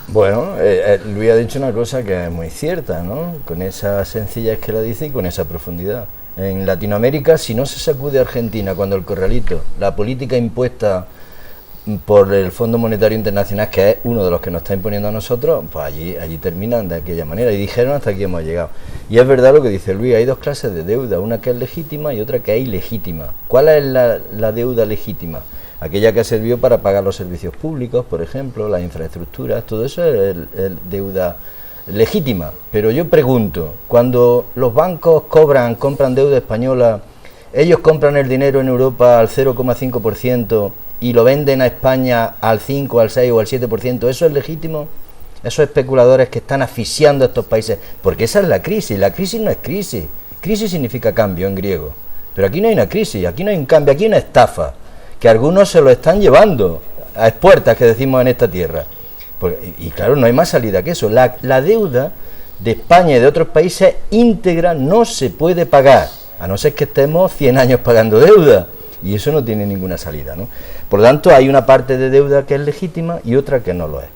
Bueno, Luis ha dicho una cosa que es muy cierta, ¿no? Con esa sencillez que la dice y con esa profundidad. En Latinoamérica, si no se sacude Argentina cuando el corralito, la política impuesta por el Fondo Monetario Internacional, que es uno de los que nos está imponiendo a nosotros, pues allí terminan de aquella manera, y dijeron hasta aquí hemos llegado. Y es verdad lo que dice Luis, hay dos clases de deuda, una que es legítima y otra que es ilegítima. ¿Cuál es la deuda legítima? Aquella que sirvió para pagar los servicios públicos, por ejemplo, las infraestructuras, todo eso es deuda legítima. Pero yo pregunto, cuando los bancos compran deuda española, ellos compran el dinero en Europa al 0,5% y lo venden a España al 5, al 6 o al 7%, ¿eso es legítimo? Esos especuladores que están asfixiando a estos países, porque esa es la crisis no es crisis, crisis significa cambio en griego, pero aquí no hay una crisis, aquí no hay un cambio, aquí hay una estafa, que algunos se lo están llevando a expuertas, que decimos en esta tierra, y claro, no hay más salida que eso. La deuda de España y de otros países íntegra no se puede pagar, a no ser que estemos 100 años pagando deuda, y eso no tiene ninguna salida, ¿no? Por lo tanto, hay una parte de deuda que es legítima y otra que no lo es.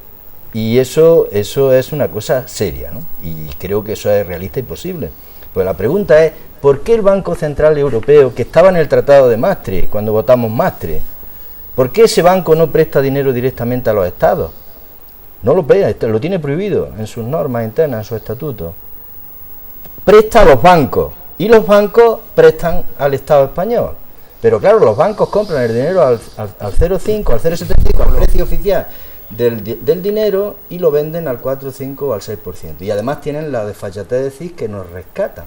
Y eso es una cosa seria, ¿no? Y creo que eso es realista y posible. Pues la pregunta es, ¿por qué el Banco Central Europeo, que estaba en el Tratado de Maastricht, cuando votamos Maastricht, ¿por qué ese banco no presta dinero directamente a los estados? No lo presta, lo tiene prohibido en sus normas internas, en sus estatutos. Presta a los bancos, y los bancos prestan al Estado español. Pero claro, los bancos compran el dinero al 0,5, al 0,75, al precio oficial del dinero, y lo venden al 4, 5 o al 6%. Y además tienen la desfachatez de decir que nos rescatan.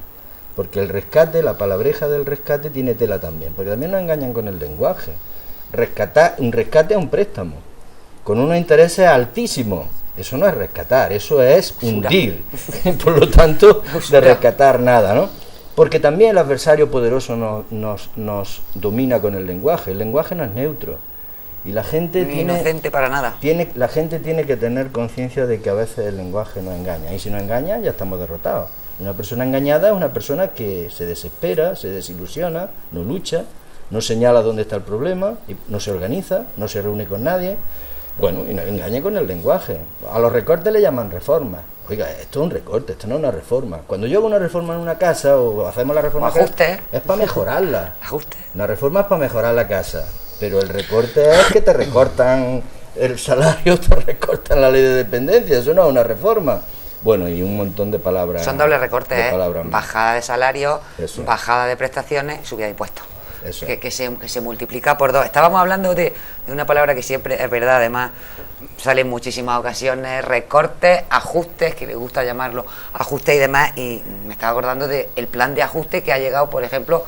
Porque el rescate, la palabreja del rescate tiene tela también. Porque también nos engañan con el lenguaje. Un rescate es un préstamo, con unos intereses altísimos. Eso no es rescatar, eso es hundir. Por lo tanto, de rescatar nada, ¿no? Porque también el adversario poderoso nos domina con el lenguaje. El lenguaje no es neutro. Y la gente inocente para nada. La gente tiene que tener conciencia de que a veces el lenguaje nos engaña. Y si nos engaña, ya estamos derrotados. Una persona engañada es una persona que se desespera, se desilusiona, no lucha, no señala dónde está el problema, no se organiza, no se reúne con nadie. Bueno, y nos engaña con el lenguaje. A los recortes le llaman reformas. Oiga, esto es un recorte, esto no es una reforma. Cuando yo hago una reforma en una casa, o hacemos la reforma, es para mejorarla. Ajuste. Una reforma es para mejorar la casa, pero el recorte es que te recortan el salario, te recortan la ley de dependencia, eso no es una reforma. Bueno, y un montón de palabras. Son dobles recortes, bajada de salario, bajada de prestaciones, subida de impuestos. Que se multiplica por 2. Estábamos hablando de una palabra que siempre es verdad, además sale en muchísimas ocasiones: recortes, ajustes, que le gusta llamarlo ajustes y demás, y me estaba acordando del plan de ajuste que ha llegado, por ejemplo,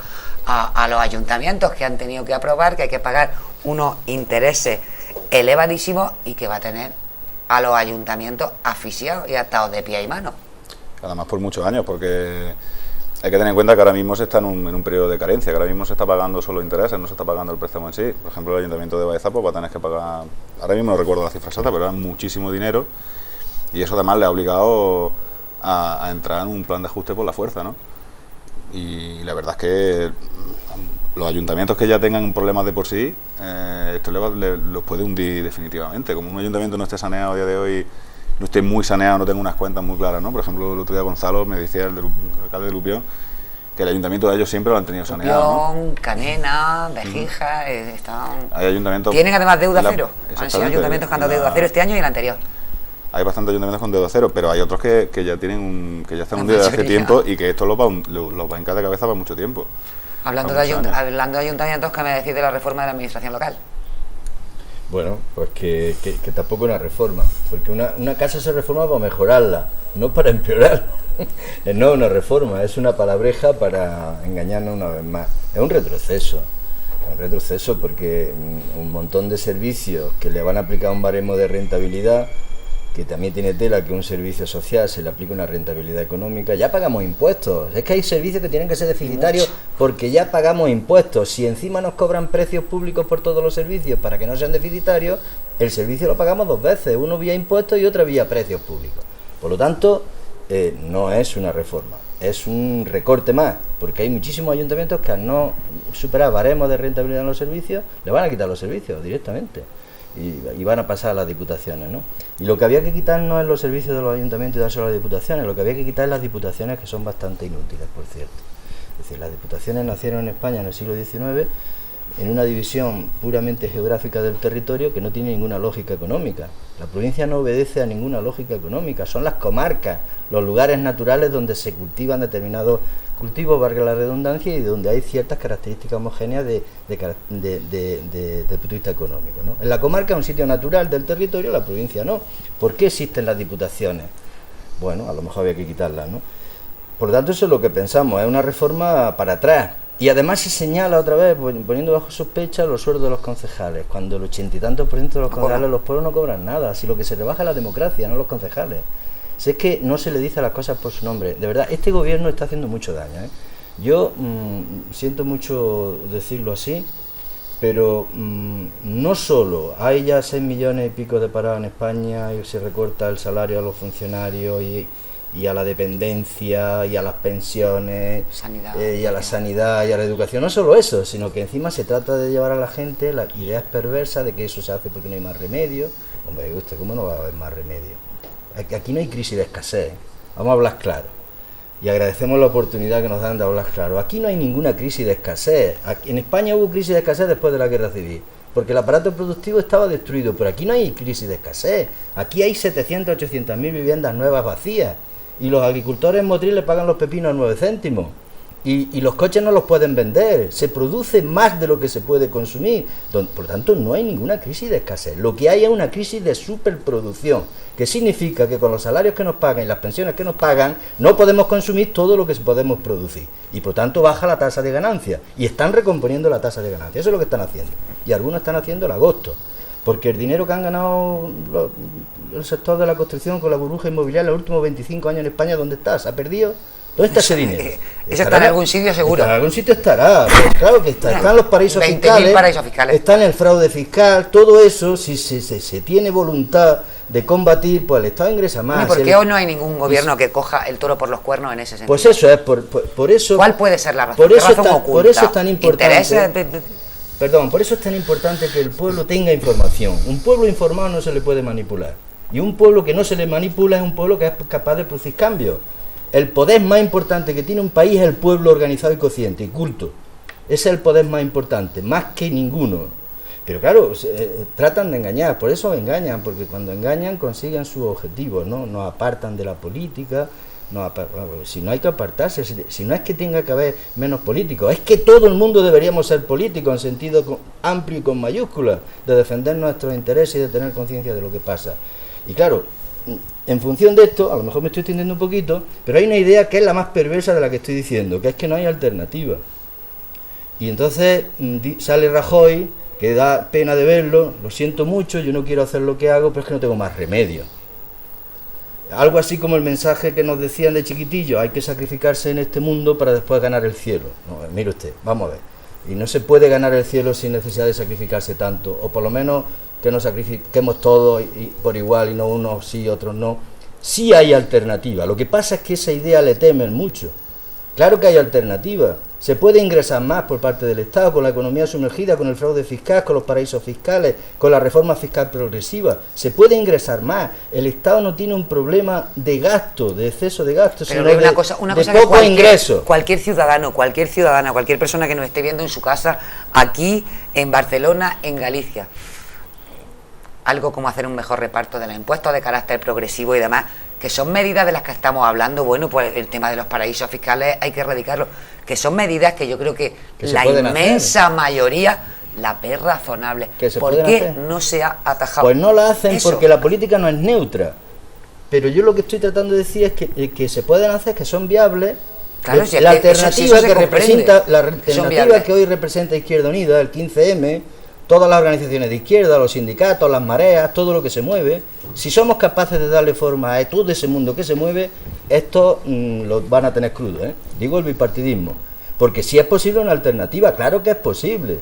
a los ayuntamientos, que han tenido que aprobar que hay que pagar unos intereses elevadísimos y que va a tener a los ayuntamientos asfixiados y atados de pie y mano. Además por muchos años, porque hay que tener en cuenta que ahora mismo se está en un periodo de carencia, que ahora mismo se está pagando solo intereses, no se está pagando el préstamo en sí. Por ejemplo, el Ayuntamiento de Baeza pues va a tener que pagar, ahora mismo no recuerdo la cifra exacta, pero era muchísimo dinero, y eso además le ha obligado a entrar en un plan de ajuste por la fuerza, ¿no? Y la verdad es que los ayuntamientos que ya tengan problemas de por sí, esto los puede hundir definitivamente. Como un ayuntamiento no esté saneado a día de hoy, no esté muy saneado, no tenga unas cuentas muy claras, ¿no? Por ejemplo, el otro día Gonzalo me decía, el alcalde de Lupión, que el ayuntamiento de ellos siempre lo han tenido saneado, Lupión, ¿no? Canena, Becija, hay ayuntamientos... Tienen además deuda cero. Han sido ayuntamientos que han dado deuda cero este año y el anterior. Hay bastantes ayuntamientos con deuda cero, pero hay otros que ya tienen que ya están hundidos desde hace tiempo, y que esto los va a hincar de cabeza para mucho tiempo. Hablando de ayuntamientos, ¿qué me decís de la reforma de la administración local? Bueno, pues que tampoco una reforma, porque una casa se reforma para mejorarla, no para empeorarla. No es una reforma, es una palabreja para engañarnos una vez más. Es un retroceso porque un montón de servicios que le van a aplicar un baremo de rentabilidad, que también tiene tela que un servicio social se le aplica una rentabilidad económica. Ya pagamos impuestos, es que hay servicios que tienen que ser deficitarios porque ya pagamos impuestos. Si encima nos cobran precios públicos por todos los servicios para que no sean deficitarios, el servicio lo pagamos dos veces, uno vía impuestos y otra vía precios públicos. Por lo tanto, no es una reforma, es un recorte más, porque hay muchísimos ayuntamientos que al no superar baremos de rentabilidad en los servicios, le van a quitar los servicios directamente. Y van a pasar a las diputaciones, ¿no? Y lo que había que quitar no es los servicios de los ayuntamientos y dárselo a las diputaciones, lo que había que quitar es las diputaciones, que son bastante inútiles, por cierto. Es decir, las diputaciones nacieron en España en el siglo XIX en una división puramente geográfica del territorio que no tiene ninguna lógica económica. La provincia no obedece a ninguna lógica económica, son las comarcas, los lugares naturales donde se cultivan determinados cultivos, valga la redundancia, y donde hay ciertas características homogéneas de punto de vista económico, ¿no? En la comarca es un sitio natural del territorio, la provincia no. ¿Por qué existen las diputaciones? Bueno, a lo mejor había que quitarlas, ¿no? Por lo tanto, eso es lo que pensamos, es una reforma para atrás. Y además se señala otra vez, poniendo bajo sospecha los sueldos de los concejales, cuando el 80 y tantos % de los concejales, los pueblos no cobran nada, si lo que se rebaja es la democracia, no los concejales. Si es que no se le dice las cosas por su nombre. De verdad, este gobierno está haciendo mucho daño, ¿eh? Yo siento mucho decirlo así, pero no solo hay ya 6 millones y pico de parados en España y se recorta el salario a los funcionarios y a la dependencia y a las pensiones y a la sanidad y a la educación. No solo eso, sino que encima se trata de llevar a la gente las ideas perversas de que eso se hace porque no hay más remedio. Hombre, usted, ¿cómo no va a haber más remedio? Aquí no hay crisis de escasez, vamos a hablar claro. Y agradecemos la oportunidad que nos dan de hablar claro. Aquí no hay ninguna crisis de escasez. Aquí, en España hubo crisis de escasez después de la guerra civil, porque el aparato productivo estaba destruido, pero aquí no hay crisis de escasez. Aquí hay 700, 800.000 viviendas nuevas vacías, y los agricultores en Motril le pagan los pepinos a 9 céntimos. Y los coches no los pueden vender, se produce más de lo que se puede consumir, por lo tanto no hay ninguna crisis de escasez. Lo que hay es una crisis de superproducción, que significa que con los salarios que nos pagan y las pensiones que nos pagan no podemos consumir todo lo que podemos producir, y por tanto baja la tasa de ganancia, y están recomponiendo la tasa de ganancia. Eso es lo que están haciendo, y algunos están haciendo el agosto, porque el dinero que han ganado el sector de la construcción con la burbuja inmobiliaria en los últimos 25 años en España, ¿dónde está? ¿Se ha perdido? ¿Dónde está ese dinero? Eso está en algún sitio seguro. En algún sitio estará, pues claro que está. Están los paraísos fiscales, está en el fraude fiscal, todo eso, si se tiene voluntad de combatir, pues el Estado ingresa más. ¿Y por qué hoy no hay ningún gobierno que coja el toro por los cuernos en ese sentido? Pues eso es, por eso... ¿Cuál puede ser la razón? Por eso es tan importante... Perdón, por eso es tan importante que el pueblo tenga información. Un pueblo informado no se le puede manipular. Y un pueblo que no se le manipula es un pueblo que es capaz de producir cambios. El poder más importante que tiene un país es el pueblo organizado y consciente y culto. Ese es el poder más importante, más que ninguno. Pero claro, tratan de engañar, por eso engañan, porque cuando engañan consiguen sus objetivos, ¿no? Nos apartan de la política, si no hay que apartarse, si no es que tenga que haber menos políticos, es que todo el mundo deberíamos ser políticos en sentido amplio y con mayúsculas, de defender nuestros intereses y de tener conciencia de lo que pasa. Y claro, en función de esto, a lo mejor me estoy extendiendo un poquito, pero hay una idea que es la más perversa de la que estoy diciendo, que es que no hay alternativa. Y entonces sale Rajoy, que da pena de verlo, lo siento mucho, yo no quiero hacer lo que hago, pero es que no tengo más remedio. Algo así como el mensaje que nos decían de chiquitillo, hay que sacrificarse en este mundo para después ganar el cielo. No, mire usted, vamos a ver. Y no se puede ganar el cielo sin necesidad de sacrificarse tanto, o por lo menos que nos sacrifiquemos todos y por igual, y no unos sí, otros no. Sí hay alternativa, lo que pasa es que esa idea le temen mucho. Claro que hay alternativa, se puede ingresar más por parte del Estado, con la economía sumergida, con el fraude fiscal, con los paraísos fiscales, con la reforma fiscal progresiva, se puede ingresar más. El Estado no tiene un problema de gasto, de exceso de gasto, pero sino una cosa de poco ingreso. Cualquier ciudadano, cualquier ciudadana, cualquier persona que nos esté viendo en su casa, aquí, en Barcelona, en Galicia, algo como hacer un mejor reparto de los impuestos de carácter progresivo y demás, que son medidas de las que estamos hablando. Bueno, pues el tema de los paraísos fiscales hay que erradicarlo, que son medidas que yo creo que la inmensa mayoría la ve razonable. ¿Que se ¿Por pueden qué hacer? no se ha atajado? Pues no la hacen eso? porque la política no es neutra. Pero yo lo que estoy tratando de decir es que se pueden hacer, que son viables. Claro, si La es que alternativa eso se que comprende, representa, la que son alternativa viables. que hoy representa Izquierda Unida, el 15M, todas las organizaciones de izquierda, los sindicatos, las mareas, todo lo que se mueve, si somos capaces de darle forma a todo ese mundo que se mueve, esto lo van a tener crudo, ¿eh? Digo el bipartidismo. Porque si es posible una alternativa, claro que es posible,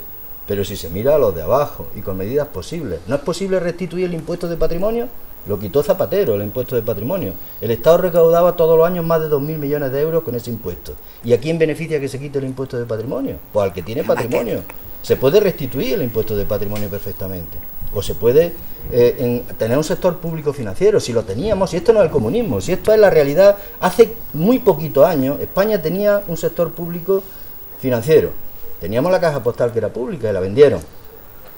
pero si se mira a los de abajo y con medidas posibles. ¿No es posible restituir el impuesto de patrimonio? Lo quitó Zapatero, el impuesto de patrimonio. El Estado recaudaba todos los años más de 2.000 millones de euros con ese impuesto. ¿Y a quién beneficia que se quite el impuesto de patrimonio? Pues al que tiene patrimonio. Se puede restituir el impuesto de patrimonio perfectamente. O se puede tener un sector público financiero, si lo teníamos, si esto no es el comunismo, si esto es la realidad. Hace muy poquitos años España tenía un sector público financiero. Teníamos la Caja Postal, que era pública, y la vendieron.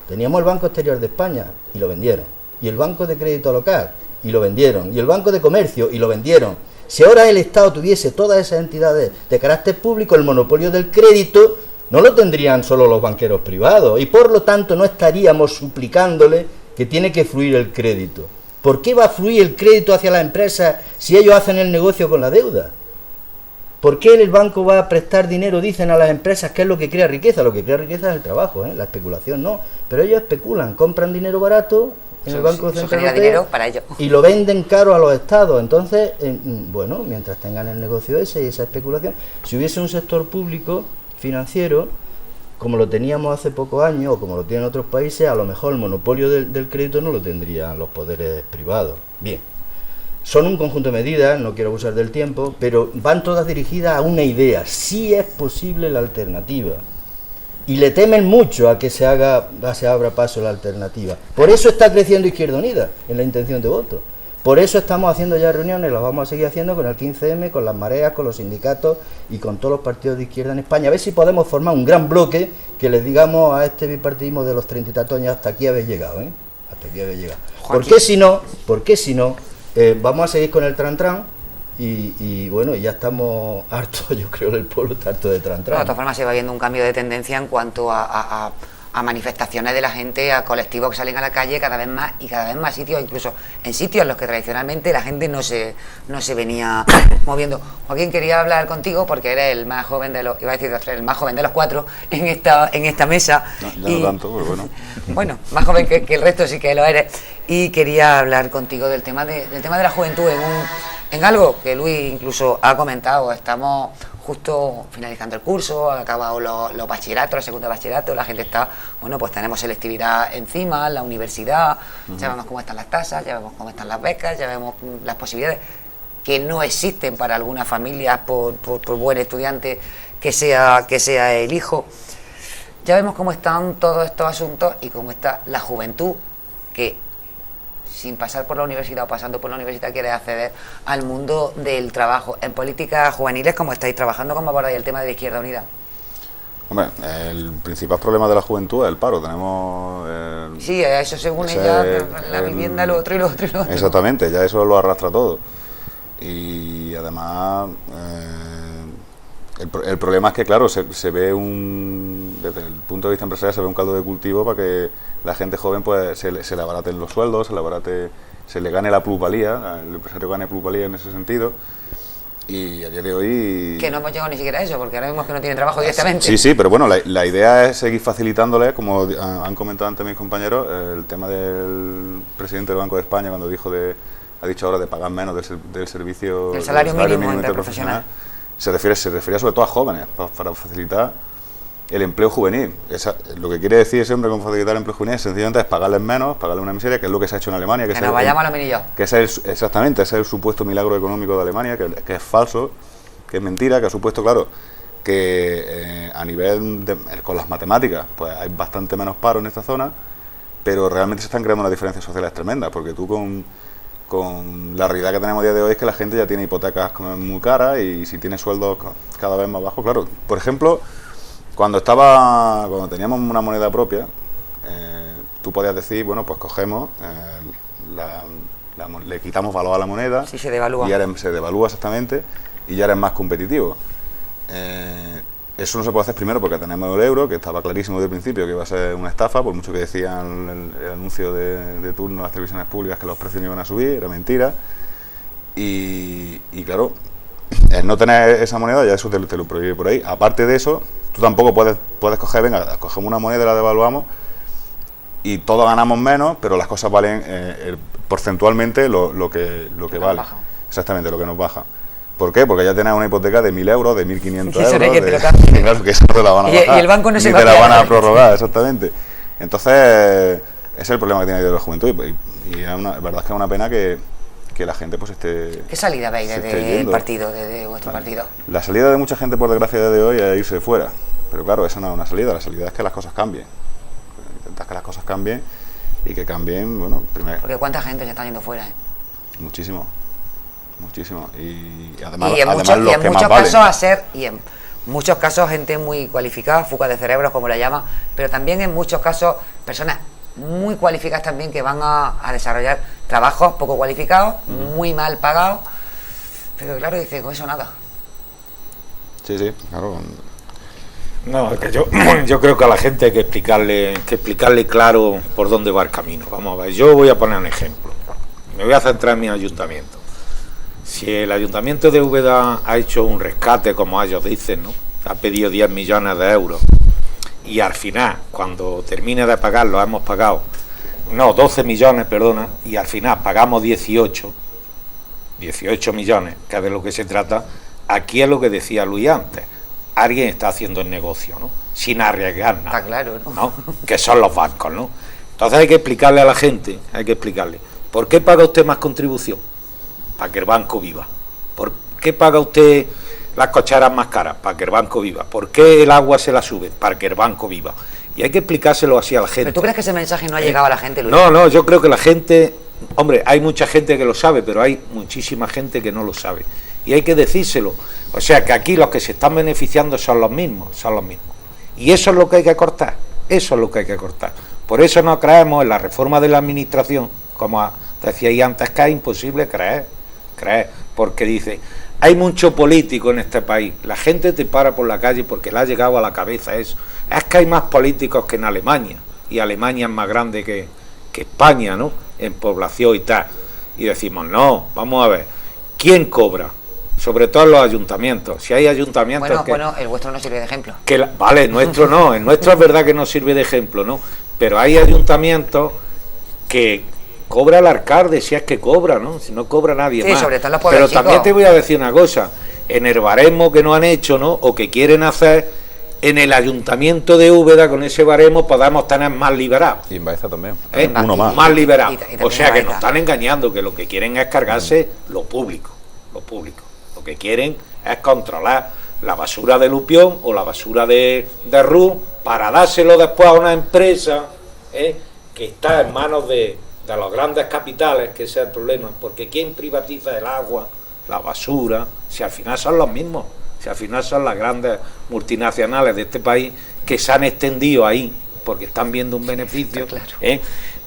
Teníamos el Banco Exterior de España y lo vendieron. Y el Banco de Crédito Local y lo vendieron. Y el Banco de Comercio y lo vendieron. Si ahora el Estado tuviese todas esas entidades de carácter público, el monopolio del crédito no lo tendrían solo los banqueros privados y por lo tanto no estaríamos suplicándole que tiene que fluir el crédito. ¿Por qué va a fluir el crédito hacia las empresas si ellos hacen el negocio con la deuda? ¿Por qué el banco va a prestar dinero, dicen a las empresas, que es lo que crea riqueza? Lo que crea riqueza es el trabajo, la especulación no. Pero ellos especulan, compran dinero barato en el Banco Central Europeo para ello. Y lo venden caro a los estados. Entonces, bueno, mientras tengan el negocio ese y esa especulación, si hubiese un sector público financiero, como lo teníamos hace pocos años, o como lo tienen otros países, a lo mejor el monopolio del crédito no lo tendrían los poderes privados. Bien, son un conjunto de medidas, no quiero abusar del tiempo, pero van todas dirigidas a una idea: sí es posible la alternativa. Y le temen mucho a que se abra paso la alternativa. Por eso está creciendo Izquierda Unida en la intención de voto. Por eso estamos haciendo ya reuniones, las vamos a seguir haciendo con el 15M, con las mareas, con los sindicatos y con todos los partidos de izquierda en España. A ver si podemos formar un gran bloque que les digamos a este bipartidismo de los 30 y tantos años: hasta aquí habéis llegado, ¿eh? Hasta aquí habéis llegado. ¿Por qué si no, vamos a seguir con el tran-tran? Y bueno, ya estamos hartos, yo creo, del pueblo está harto de tran-tran. De todas formas, se va viendo un cambio de tendencia en cuanto a manifestaciones de la gente, a colectivos que salen a la calle cada vez más sitios, incluso en sitios en los que tradicionalmente la gente no se venía moviendo. Joaquín, quería hablar contigo porque eres el más joven de los, iba a decir el más joven de los cuatro en esta mesa. No, ya no tanto, pero bueno. Bueno, más joven que el resto sí que lo eres. Y quería hablar contigo del tema de la juventud en algo que Luis incluso ha comentado. Estamos justo finalizando el curso, han acabado los bachilleratos, el segundo bachillerato, la gente está, bueno, pues tenemos selectividad encima, la universidad, ya vemos cómo están las tasas, ya vemos cómo están las becas, ya vemos las posibilidades que no existen para algunas familias por buen estudiante que sea el hijo. Ya vemos cómo están todos estos asuntos y cómo está la juventud que, sin pasar por la universidad o pasando por la universidad, quiere acceder al mundo del trabajo. En políticas juveniles, ¿cómo estáis trabajando? ¿Cómo abordáis el tema de la Izquierda Unida? Hombre, el principal problema de la juventud es el paro. Tenemos... sí, eso según ella, la vivienda, lo otro y lo otro y lo otro. Exactamente, ya eso lo arrastra todo. Y además... El problema es que, claro, se ve desde el punto de vista empresarial, se ve un caldo de cultivo para que la gente joven pues se le abaraten los sueldos, se le gane la plusvalía, el empresario gane plusvalía en ese sentido. Y a día de hoy... Que no hemos llegado ni siquiera a eso, porque ahora vemos que no tienen trabajo directamente. Sí, pero bueno, la idea es seguir facilitándoles, como han comentado antes mis compañeros, el tema del presidente del Banco de España cuando ha dicho ahora de pagar menos del servicio... Del salario mínimo interprofesional. Se refiere sobre todo a jóvenes, para facilitar el empleo juvenil. Lo que quiere decir ese hombre con facilitar el empleo juvenil sencillamente es pagarles menos, pagarles una miseria, que es lo que se ha hecho en Alemania. Que nos vayamos a los minillos. Exactamente, ese es el supuesto milagro económico de Alemania, que es falso, que es mentira, que ha supuesto, claro, que a nivel con las matemáticas, pues hay bastante menos paro en esta zona, pero realmente se están creando unas diferencias sociales tremendas, porque tú con la realidad que tenemos a día de hoy es que la gente ya tiene hipotecas muy caras y si tiene sueldos cada vez más bajos, claro. Por ejemplo, cuando teníamos una moneda propia, tú podías decir, bueno, pues cogemos, le quitamos valor a la moneda, sí, se devalúa. Y se devalúa exactamente y ya eres más competitivo. eso no se puede hacer primero porque tenemos el euro, que estaba clarísimo desde el principio que iba a ser una estafa, por mucho que decían el anuncio de turno a las televisiones públicas que los precios no iban a subir, era mentira. Y claro, el no tener esa moneda ya eso te lo prohíbe por ahí. Aparte de eso, tú tampoco puedes coger, venga, cogemos una moneda, la devaluamos y todos ganamos menos, pero las cosas valen porcentualmente lo que vale. Exactamente, lo que nos baja. ¿Por qué? Porque ya tenés una hipoteca de 1.000 euros, de 1.500 euros. Claro que eso no te la van a bajar. Y el banco no se va a te la van a prorrogar, exactamente. Entonces, ese es el problema que tiene la juventud. Y la verdad es que es una pena que la gente pues esté... ¿Qué salida veis desde el partido, desde vuestro partido? La salida de mucha gente, por desgracia, de hoy es irse fuera. Pero claro, esa no es una salida. La salida es que las cosas cambien. Intentas que las cosas cambien y que cambien, bueno, primero... Porque ¿cuánta gente se está yendo fuera? Muchísimo. Y además, y en muchos casos gente muy cualificada, fuga de cerebros como la llama, pero también en muchos casos personas muy cualificadas también que van a desarrollar trabajos poco cualificados, muy mal pagados, pero claro, dice, con eso nada. Sí, claro. No, es que yo creo que a la gente hay que explicarle claro por dónde va el camino. Vamos a ver, yo voy a poner un ejemplo. Me voy a centrar en mi ayuntamiento. Si el ayuntamiento de Úbeda ha hecho un rescate, como ellos dicen, ¿no? Ha pedido 10 millones de euros y al final, cuando termine de pagarlo, hemos pagado, 12 millones, perdona, y al final pagamos 18 millones, que es de lo que se trata. Aquí es lo que decía Luis antes, alguien está haciendo el negocio, ¿no? Sin arriesgar nada. Está claro, ¿no? Que son los bancos, ¿no? Entonces hay que explicarle a la gente, ¿por qué paga usted más contribución? Para que el banco viva. ¿Por qué paga usted las cocheras más caras? Para que el banco viva. ¿Por qué el agua se la sube? Para que el banco viva. Y hay que explicárselo así a la gente. ¿Pero tú crees que ese mensaje no ha llegado a la gente, Luis? No, yo creo que la gente... Hombre, hay mucha gente que lo sabe, pero hay muchísima gente que no lo sabe. Y hay que decírselo. O sea, que aquí los que se están beneficiando son los mismos. Y eso es lo que hay que cortar. Por eso no creemos en la reforma de la administración, como decíais antes, que es imposible creer, porque dice, hay mucho político en este país, la gente te para por la calle porque le ha llegado a la cabeza eso, es que hay más políticos que en Alemania, y Alemania es más grande que España, ¿no?, en población y tal, y decimos, no, vamos a ver, ¿quién cobra? Sobre todo en los ayuntamientos, si hay ayuntamientos bueno, el vuestro no sirve de ejemplo. Vale, el nuestro no, el nuestro es verdad que no sirve de ejemplo, ¿no?, pero hay ayuntamientos que cobra el alcalde, si es que cobra, ¿no? Si no cobra nadie más. Sobre todo los pero pueblos también chicos. te voy a decir una cosa, en el baremo que no han hecho, ¿no?, o que quieren hacer, en el ayuntamiento de Úbeda, con ese baremo podamos tener más liberados. Y en Baeza también. Uno más liberado. Y o sea que nos están engañando, que lo que quieren es cargarse lo público. Lo que quieren es controlar la basura de Lupión o la basura de Rú para dárselo después a una empresa que está en manos de los grandes capitales, que ese es el problema, porque ¿quién privatiza el agua, la basura? Si al final son los mismos, si al final son las grandes multinacionales de este país que se han extendido ahí porque están viendo un beneficio, claro.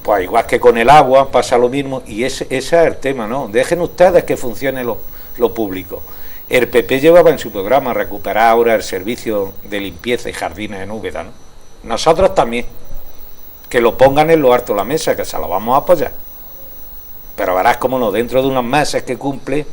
Pues igual que con el agua pasa lo mismo, y ese es el tema, ¿no? Dejen ustedes que funcione lo público. El PP llevaba en su programa recuperar ahora el servicio de limpieza y jardines en Úbeda, ¿no? Nosotros también, que lo pongan en lo alto de la mesa, que se lo vamos a apoyar. Pero verás cómo no, dentro de unos meses que cumple,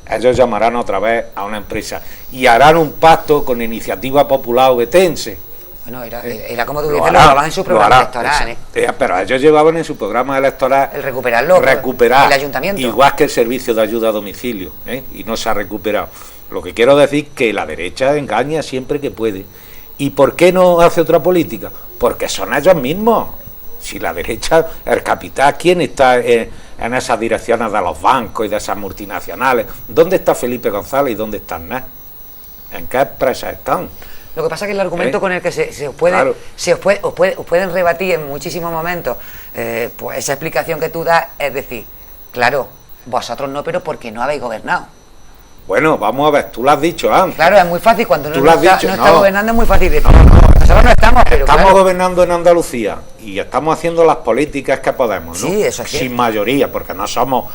ellos llamarán otra vez a una empresa y harán un pacto con Iniciativa Popular Obetense. Bueno, era como tú dices, lo hablaban en su programa electoral. Pero ellos llevaban en su programa electoral el recuperar el ayuntamiento. Igual que el servicio de ayuda a domicilio, y no se ha recuperado. Lo que quiero decir es que la derecha engaña siempre que puede. ¿Y por qué no hace otra política? Porque son ellos mismos. Si la derecha, el capital, ¿quién está en esas direcciones de los bancos y de esas multinacionales? ¿Dónde está Felipe González y dónde está Aznar? ¿En qué empresas están? Lo que pasa es que el argumento con el que se os pueden rebatir en muchísimos momentos, pues esa explicación que tú das, es decir, claro, vosotros no, pero porque no habéis gobernado. Bueno, vamos a ver, tú lo has dicho antes. Claro, es muy fácil, cuando no está gobernando es muy fácil decir, nosotros no estamos, pero estamos gobernando en Andalucía y estamos haciendo las políticas que podemos, ¿no? Sí, eso es sin mayoría, porque no somos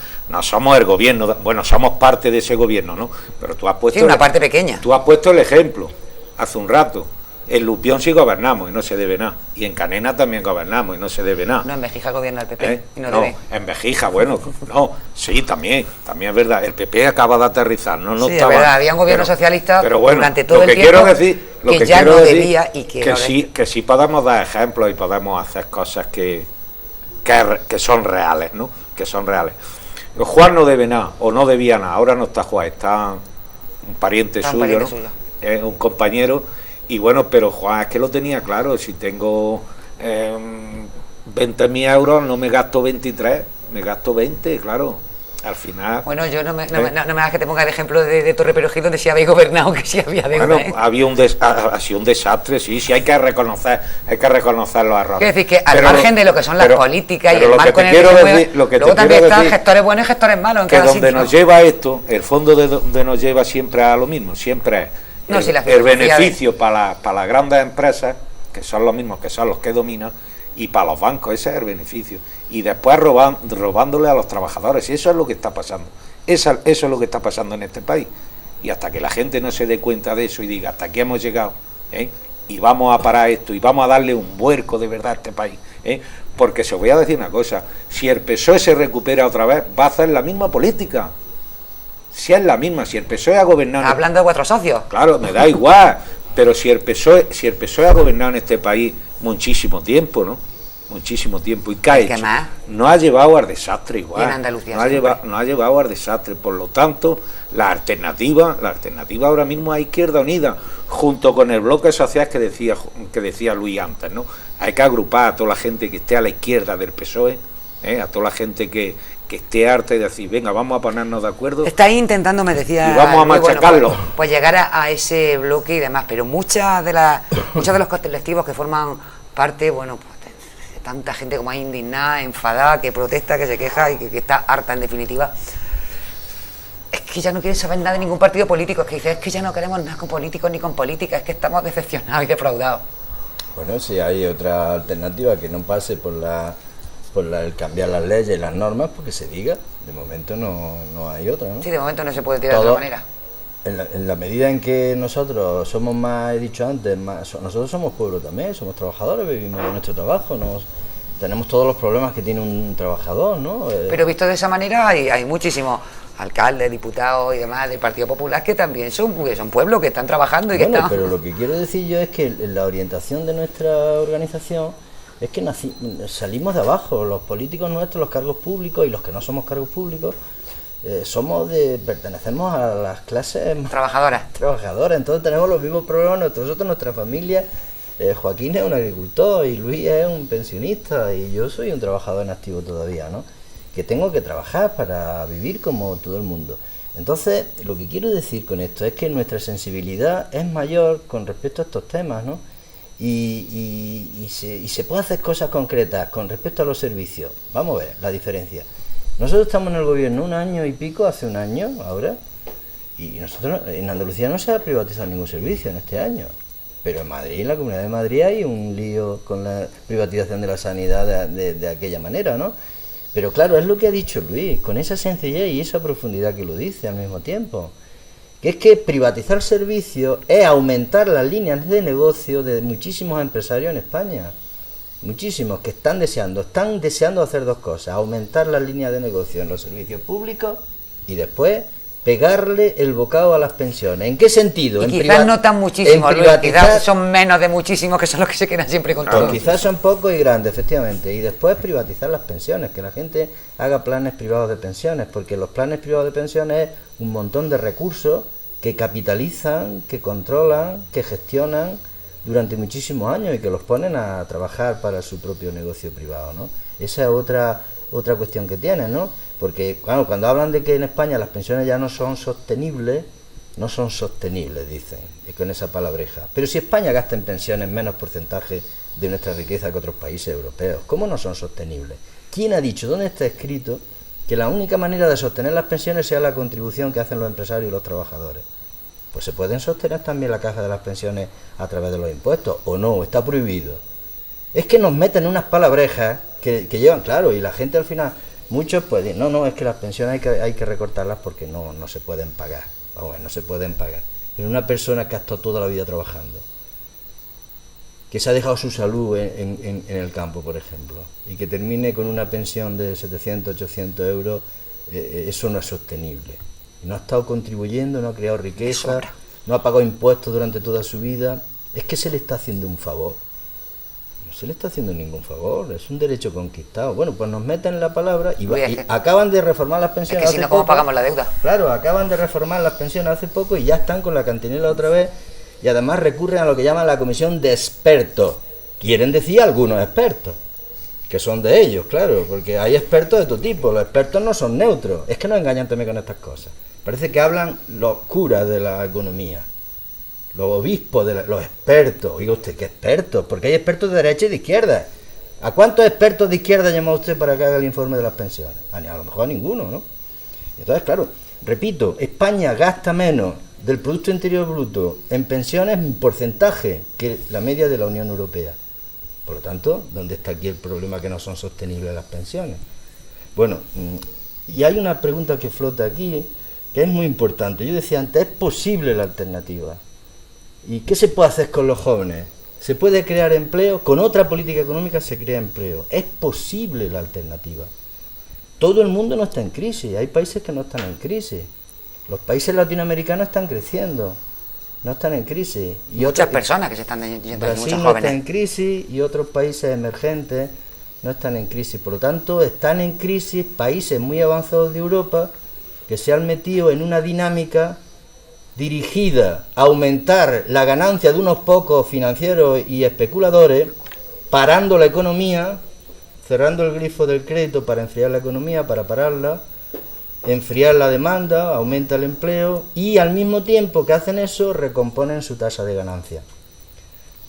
el gobierno, bueno, somos parte de ese gobierno, ¿no? Pero tú has puesto... Sí, una parte pequeña. Tú has puesto el ejemplo. hace un rato. En Lupión sí gobernamos y no se debe nada. Y en Canena también gobernamos y no se debe nada. No, en Béjica gobierna el PP y no No, debe. en Béjica, bueno, no, sí, también es verdad. El PP acaba de aterrizar, no Sí, es estaba, verdad, había un gobierno socialista pero bueno, durante todo lo el que tiempo quiero decir, lo que que ya quiero no decir, debía y que ahora que sí podemos dar ejemplos y podemos hacer cosas que son reales, ¿no? Que son reales. Juan no debe nada, o no debía nada, ahora no está Juan, está un pariente Está un suyo, pariente ¿no? suyo. Es un compañero, y bueno, pero Juan es que lo tenía claro, si tengo 20.000 euros, no me gasto 23, me gasto 20, claro, al final... Bueno, yo no me hagas que te ponga el ejemplo de Torre Perugil, donde sí habéis gobernado, que sí había deuda. Bueno, ha sido un desastre, sí, hay que reconocer los errores. Quiero decir que al Pero margen de lo que son las políticas y pero el lo que marco te en el que quiero se mueve, decir- lo que te luego también quiero están decir- gestores buenos y gestores malos en que cada donde sitio. nos lleva esto, el fondo de donde nos lleva siempre a lo mismo, siempre es No, si la el filosofía beneficio para las grandes empresas, que son los mismos que son los que dominan, y para los bancos, ese es el beneficio. Y después robándole a los trabajadores, y eso es lo que está pasando. Eso es lo que está pasando en este país. Y hasta que la gente no se dé cuenta de eso y diga, hasta aquí hemos llegado, y vamos a parar esto, y vamos a darle un vuelco de verdad a este país, porque se os voy a decir una cosa, si el PSOE se recupera otra vez, va a hacer la misma política. Si es la misma, si el PSOE ha gobernado... Hablando de vuestros socios. Claro, me da igual, pero si el PSOE ha gobernado en este país muchísimo tiempo, ¿no? Muchísimo tiempo. ¿Y qué ha ¿Y qué hecho? más? No ha llevado al desastre igual. Y en Andalucía no ha llevado al desastre. Por lo tanto, la alternativa ahora mismo es Izquierda Unida, junto con el bloque social que decía Luis antes, ¿no? Hay que agrupar a toda la gente que esté a la izquierda del PSOE, a toda la gente que esté harta de decir, venga, vamos a ponernos de acuerdo. Está ahí intentando, me decía... Y vamos a machacarlo. Pues llegar a ese bloque y demás, pero muchos de los colectivos que forman parte, bueno, pues de tanta gente como hay indignada, enfadada, que protesta, que se queja y que está harta en definitiva, es que ya no quieren saber nada de ningún partido político, es que dice, es que ya no queremos nada con políticos ni con política, es que estamos decepcionados y defraudados. Bueno, si hay otra alternativa que no pase por el cambiar las leyes y las normas, porque se diga, de momento no hay otra, ¿no? Sí, de momento no se puede tirar de Todo, otra manera. En la medida en que nosotros somos más, he dicho antes, nosotros somos pueblo también, somos trabajadores, vivimos de nuestro trabajo, tenemos todos los problemas que tiene un trabajador, ¿no? Pero visto de esa manera hay muchísimos alcaldes, diputados y demás del Partido Popular que también son pueblos que están trabajando y que Bueno, están... pero lo que quiero decir yo es que la orientación de nuestra organización es que salimos de abajo, los políticos nuestros, los cargos públicos y los que no somos cargos públicos, pertenecemos a las clases trabajadoras, entonces tenemos los mismos problemas nosotros, nuestra familia. Joaquín es un agricultor y Luis es un pensionista y yo soy un trabajador en activo todavía, ¿no? Que tengo que trabajar para vivir como todo el mundo. Entonces, lo que quiero decir con esto es que nuestra sensibilidad es mayor con respecto a estos temas, ¿no? Y se puede hacer cosas concretas con respecto a los servicios. Vamos a ver la diferencia. Nosotros estamos en el gobierno un año y pico, hace un año ahora, y nosotros en Andalucía no se ha privatizado ningún servicio en este año. Pero en Madrid, en la Comunidad de Madrid, hay un lío con la privatización de la sanidad de aquella manera, ¿no? Pero claro, es lo que ha dicho Luis, con esa sencillez y esa profundidad que lo dice al mismo tiempo. Que es que privatizar servicios es aumentar las líneas de negocio de muchísimos empresarios en España. Muchísimos que están deseando hacer dos cosas: aumentar las líneas de negocio en los servicios públicos y después pegarle el bocado a las pensiones. ¿En qué sentido? Y quizás no tan muchísimos, Luis, quizás son menos de muchísimos, que son los que se quedan siempre con todo. Quizás son pocos y grandes, efectivamente. Y después privatizar las pensiones, que la gente haga planes privados de pensiones, porque los planes privados de pensiones es un montón de recursos que capitalizan, que controlan, que gestionan durante muchísimos años y que los ponen a trabajar para su propio negocio privado, ¿no? Esa es otra cuestión que tienen, ¿no? Porque claro, cuando hablan de que en España las pensiones ya no son sostenibles, dicen, y con esa palabreja. Pero si España gasta en pensiones menos porcentaje de nuestra riqueza que otros países europeos, ¿cómo no son sostenibles? ¿Quién ha dicho, dónde está escrito, que la única manera de sostener las pensiones sea la contribución que hacen los empresarios y los trabajadores? Pues se pueden sostener también la caja de las pensiones a través de los impuestos, o no, está prohibido. Es que nos meten unas palabrejas que llevan, claro, y la gente al final... Muchos pues no, es que las pensiones hay que recortarlas porque no se pueden pagar. Bueno, no se pueden pagar. Pero una persona que ha estado toda la vida trabajando, que se ha dejado su salud en el campo, por ejemplo, y que termine con una pensión de 700, 800 euros, eso no es sostenible. No ha estado contribuyendo, no ha creado riqueza, no ha pagado impuestos durante toda su vida. Es que se le está haciendo un favor. No se le está haciendo ningún favor, es un derecho conquistado. Bueno, pues nos meten la palabra y acaban de reformar las pensiones. Es que si no, ¿cómo pagamos la deuda? Claro, acaban de reformar las pensiones hace poco y ya están con la cantinela otra vez, y además recurren a lo que llaman la comisión de expertos. Quieren decir algunos expertos, que son de ellos, claro, porque hay expertos de todo tipo. Los expertos no son neutros. Es que nos engañan también con estas cosas. Parece que hablan los curas de la economía, los obispos, los expertos. Oiga usted, ¿qué expertos? Porque hay expertos de derecha y de izquierda. ¿A cuántos expertos de izquierda llama usted para que haga el informe de las pensiones? A lo mejor a ninguno, ¿no? Entonces, claro, repito, España gasta menos del Producto Interior Bruto en pensiones en porcentaje que la media de la Unión Europea. Por lo tanto, ¿dónde está aquí el problema que no son sostenibles las pensiones? Bueno, y hay una pregunta que flota aquí, que es muy importante. Yo decía antes, ¿es posible la alternativa? ¿Y qué se puede hacer con los jóvenes? ¿Se puede crear empleo? Con otra política económica se crea empleo. Es posible la alternativa. Todo el mundo no está en crisis, hay países que no están en crisis. Los países latinoamericanos están creciendo, no están en crisis. Y muchas personas que se están yendo, Brasil muchos no jóvenes. está en crisis y otros países emergentes no están en crisis. Por lo tanto, están en crisis países muy avanzados de Europa que se han metido en una dinámica dirigida a aumentar la ganancia de unos pocos financieros y especuladores, parando la economía, cerrando el grifo del crédito para enfriar la economía, para pararla, enfriar la demanda, aumenta el empleo y al mismo tiempo que hacen eso recomponen su tasa de ganancia.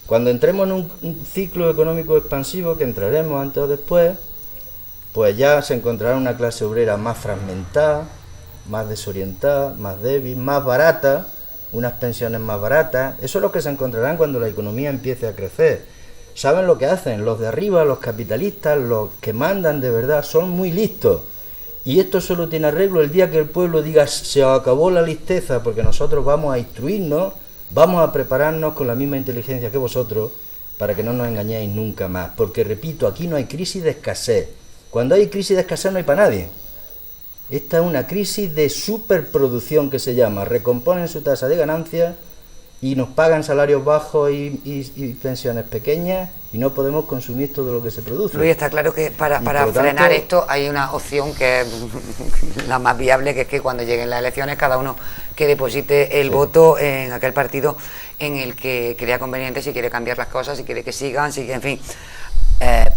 Cuando entremos en un ciclo económico expansivo, que entraremos antes o después, pues ya se encontrará una clase obrera más fragmentada, más desorientada, más débil, más barata, unas pensiones más baratas. Eso es lo que se encontrarán cuando la economía empiece a crecer. ¿Saben lo que hacen? Los de arriba, los capitalistas, los que mandan de verdad, son muy listos. Y esto solo tiene arreglo el día que el pueblo diga: se acabó la listeza, porque nosotros vamos a instruirnos, vamos a prepararnos con la misma inteligencia que vosotros para que no nos engañéis nunca más. Porque, repito, aquí no hay crisis de escasez. Cuando hay crisis de escasez no hay para nadie. Esta es una crisis de superproducción que se llama. Recomponen su tasa de ganancia y nos pagan salarios bajos y pensiones pequeñas y no podemos consumir todo lo que se produce. Luis, está claro que para frenar esto hay una opción que es la más viable, que es que cuando lleguen las elecciones cada uno que deposite el voto en aquel partido en el que crea conveniente, si quiere cambiar las cosas, si quiere que sigan, en fin.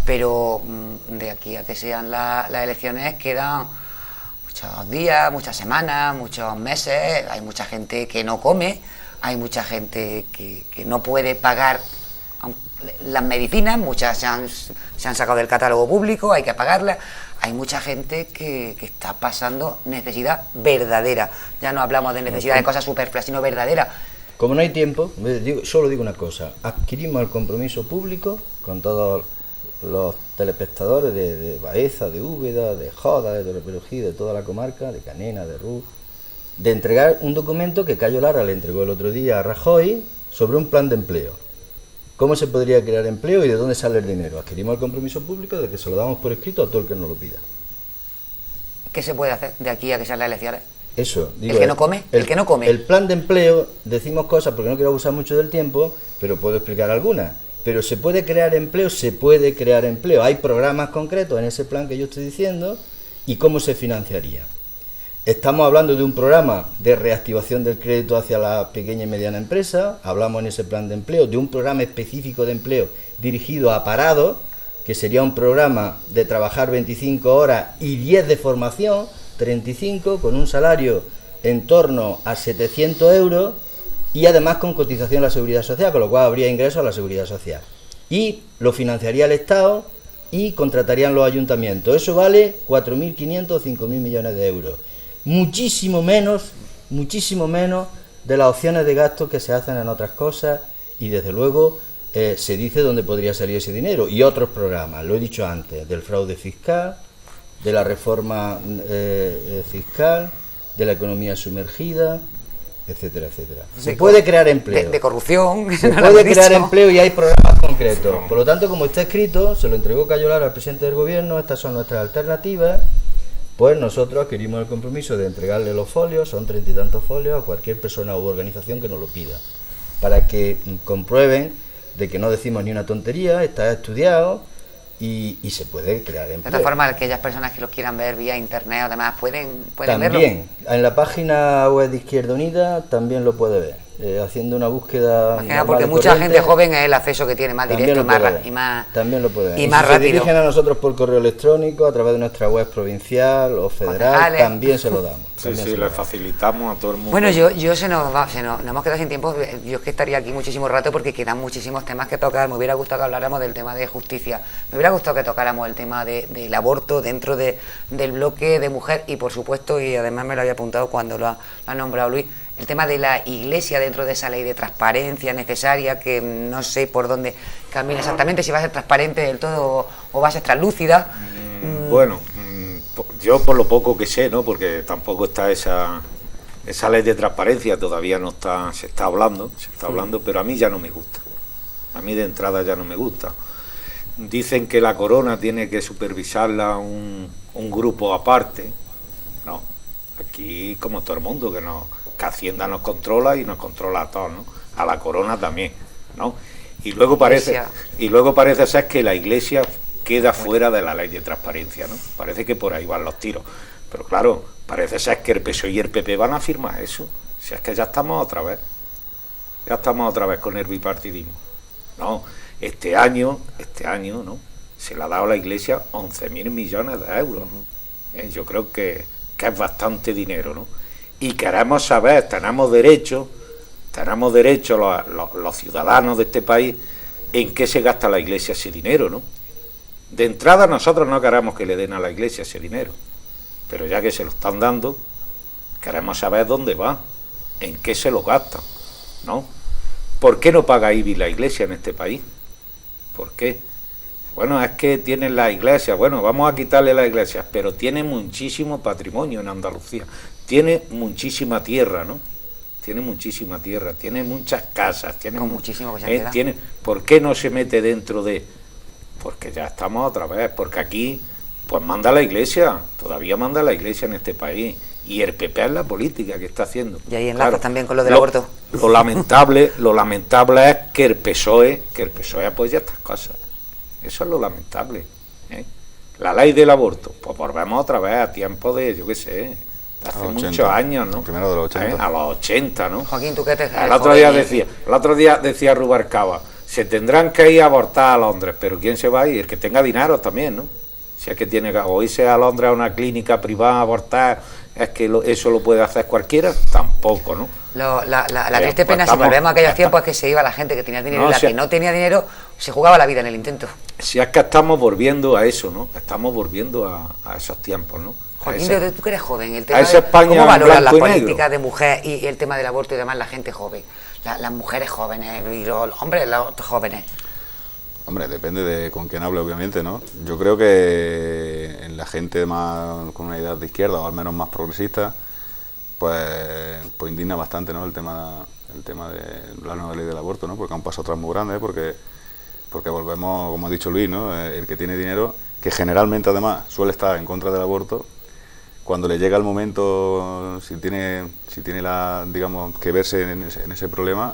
Pero de aquí a que sean las elecciones quedan muchos días, muchas semanas, muchos meses. Hay mucha gente que no come, hay mucha gente que no puede pagar las medicinas, muchas se han sacado del catálogo público, hay que pagarlas. Hay mucha gente que está pasando necesidad verdadera. Ya no hablamos de necesidad de cosas superfluas, sino verdadera. Como no hay tiempo, solo digo una cosa: adquirimos el compromiso público con todos los telespectadores de Baeza, de Úbeda, de Joda, de Torreperugí, de toda la comarca, de Canena, de Ruz, de entregar un documento que Cayo Lara le entregó el otro día a Rajoy sobre un plan de empleo. ¿Cómo se podría crear empleo y de dónde sale el dinero? Adquirimos el compromiso público de que se lo damos por escrito a todo el que nos lo pida. ¿Qué se puede hacer de aquí a que sean las elecciones? Eso, digo, el que no come, el que no come. El plan de empleo, decimos cosas porque no quiero abusar mucho del tiempo, pero puedo explicar algunas. Pero se puede crear empleo, se puede crear empleo. Hay programas concretos en ese plan que yo estoy diciendo. ¿Y cómo se financiaría? Estamos hablando de un programa de reactivación del crédito hacia la pequeña y mediana empresa. Hablamos en ese plan de empleo de un programa específico de empleo dirigido a parados, que sería un programa de trabajar 25 horas y 10 de formación, 35, con un salario en torno a 700 euros y además con cotización a la Seguridad Social, con lo cual habría ingresos a la Seguridad Social. Y lo financiaría el Estado y contratarían los ayuntamientos. Eso vale 4.500 o 5.000 millones de euros. Muchísimo menos de las opciones de gasto que se hacen en otras cosas, y desde luego se dice dónde podría salir ese dinero. Y otros programas, lo he dicho antes, del fraude fiscal, de la reforma fiscal, de la economía sumergida, etcétera, etcétera. De Se puede crear empleo. De corrupción. Se no lo puede hemos crear dicho. empleo y hay programas concretos. Por lo tanto, como está escrito, se lo entregó Cayo Lara al presidente del gobierno, estas son nuestras alternativas, pues nosotros adquirimos el compromiso de entregarle los folios, son 30 y tantos folios, a cualquier persona u organización que nos lo pida, para que comprueben de que no decimos ni una tontería, está estudiado y se puede crear De empleo. esta forma, aquellas personas que lo quieran ver vía internet o demás pueden verlo. También, en la página web de Izquierda Unida también lo puede ver, haciendo una búsqueda. Más que nada porque mucha gente joven es el acceso que tiene más directo también lo puede ver. y Y más si rápido. se dirigen a nosotros por correo electrónico, a través de nuestra web provincial o federal, Concejales. también se lo damos. Sí, también sí, se lo le damos. facilitamos a todo el mundo. Bueno, nos hemos quedado sin tiempo. Yo es que estaría aquí muchísimo rato porque quedan muchísimos temas que tocar. Me hubiera gustado que habláramos del tema de justicia. Me hubiera gustado que tocáramos el tema del aborto dentro del bloque de mujer y, por supuesto, y además me lo había apuntado cuando lo ha nombrado Luis, el tema de la Iglesia dentro de esa ley de transparencia necesaria, que no sé por dónde camina exactamente, si va a ser transparente del todo o va a ser translúcida. Bueno, yo por lo poco que sé, ¿no? Porque tampoco está esa ley de transparencia, todavía no está, se está hablando, pero a mí ya no me gusta. A mí de entrada ya no me gusta. Dicen que la corona tiene que supervisarla un grupo aparte. No, aquí como todo el mundo, que Hacienda nos controla y nos controla a todos, ¿no? A la corona también, ¿no? Y luego parece ser que la Iglesia queda fuera de la ley de transparencia, ¿no? Parece que por ahí van los tiros. Pero claro, parece ser que el PSOE y el PP van a firmar eso. Si es que ya estamos otra vez con el bipartidismo. No, este año, ¿no? Se le ha dado a la Iglesia 11.000 millones de euros. Yo creo que es bastante dinero, ¿no? Y queremos saber, tenemos derecho los ciudadanos de este país en qué se gasta la Iglesia ese dinero, ¿no? De entrada nosotros no queremos que le den a la Iglesia ese dinero, pero ya que se lo están dando, queremos saber dónde va, en qué se lo gastan, ¿no? ¿Por qué no paga IBI la Iglesia en este país? ¿Por qué? Bueno, es que tienen las iglesias, bueno, vamos a quitarle las iglesias, pero tiene muchísimo patrimonio en Andalucía, tiene muchísima tierra, ¿no? Tiene muchísima tierra, tiene muchas casas, tiene muchísimo que se queda. ¿Por qué no se mete dentro de...? Porque ya estamos otra vez, porque aquí pues manda la Iglesia, todavía manda la Iglesia en este país, y el PP es la política que está haciendo. Y ahí enlaza también con lo del aborto. Lo lamentable es que el PSOE apoya estas cosas. Eso es lo lamentable, ¿eh? La ley del aborto, pues volvemos otra vez a tiempo de, yo qué sé, de hace muchos años, ¿no? Primero de los 80. A los 80, ¿no? Joaquín, ¿tú qué te El otro día decía Rubalcaba, se tendrán que ir a abortar a Londres, pero ¿quién se va a ir? El que tenga dinero también, ¿no? Si es que tiene que irse a Londres a una clínica privada a abortar, es que eso lo puede hacer cualquiera, tampoco, ¿no? La triste pena, si volvemos a aquellos tiempos, es que se iba la gente que tenía dinero y la que no tenía dinero se jugaba la vida en el intento. Si es que estamos volviendo a eso, ¿no? Estamos volviendo a esos tiempos, ¿no? Joaquín, tú que eres joven, el tema a esa España ¿cómo valoras las blanco y políticas negro de mujer y el tema del aborto y demás, la gente joven? Las mujeres jóvenes y los hombres los jóvenes. Hombre, depende de con quién hable, obviamente, ¿no? Yo creo que en la gente más con una idea de izquierda o al menos más progresista, pues indigna bastante, ¿no? El tema de la nueva ley del aborto, ¿no? Porque es un paso atrás muy grande, porque volvemos, como ha dicho Luis, ¿no? El que tiene dinero, que generalmente además suele estar en contra del aborto, cuando le llega el momento, si tiene la, digamos, que verse en ese problema,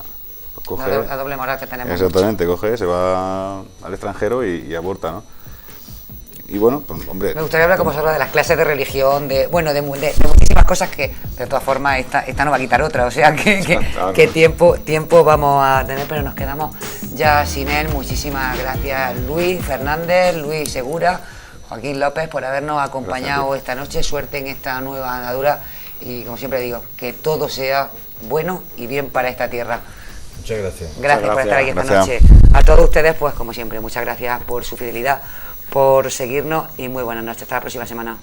pues coge, la doble moral que tenemos. Exactamente, coge, se va al extranjero y aborta, ¿no? Y bueno, pues hombre... Me gustaría hablar como se habla de las clases de religión, de muchísimas cosas que de todas formas esta no va a quitar otra, o sea que tiempo vamos a tener, pero nos quedamos ya sin él. Muchísimas gracias Luis Fernández, Luis Segura, Joaquín López por habernos acompañado esta noche. Suerte en esta nueva andadura y, como siempre digo, que todo sea bueno y bien para esta tierra. Muchas gracias. Gracias por estar aquí esta Gracias. noche. A todos ustedes, pues como siempre, muchas gracias por su fidelidad, por seguirnos y muy buenas noches. Hasta la próxima semana.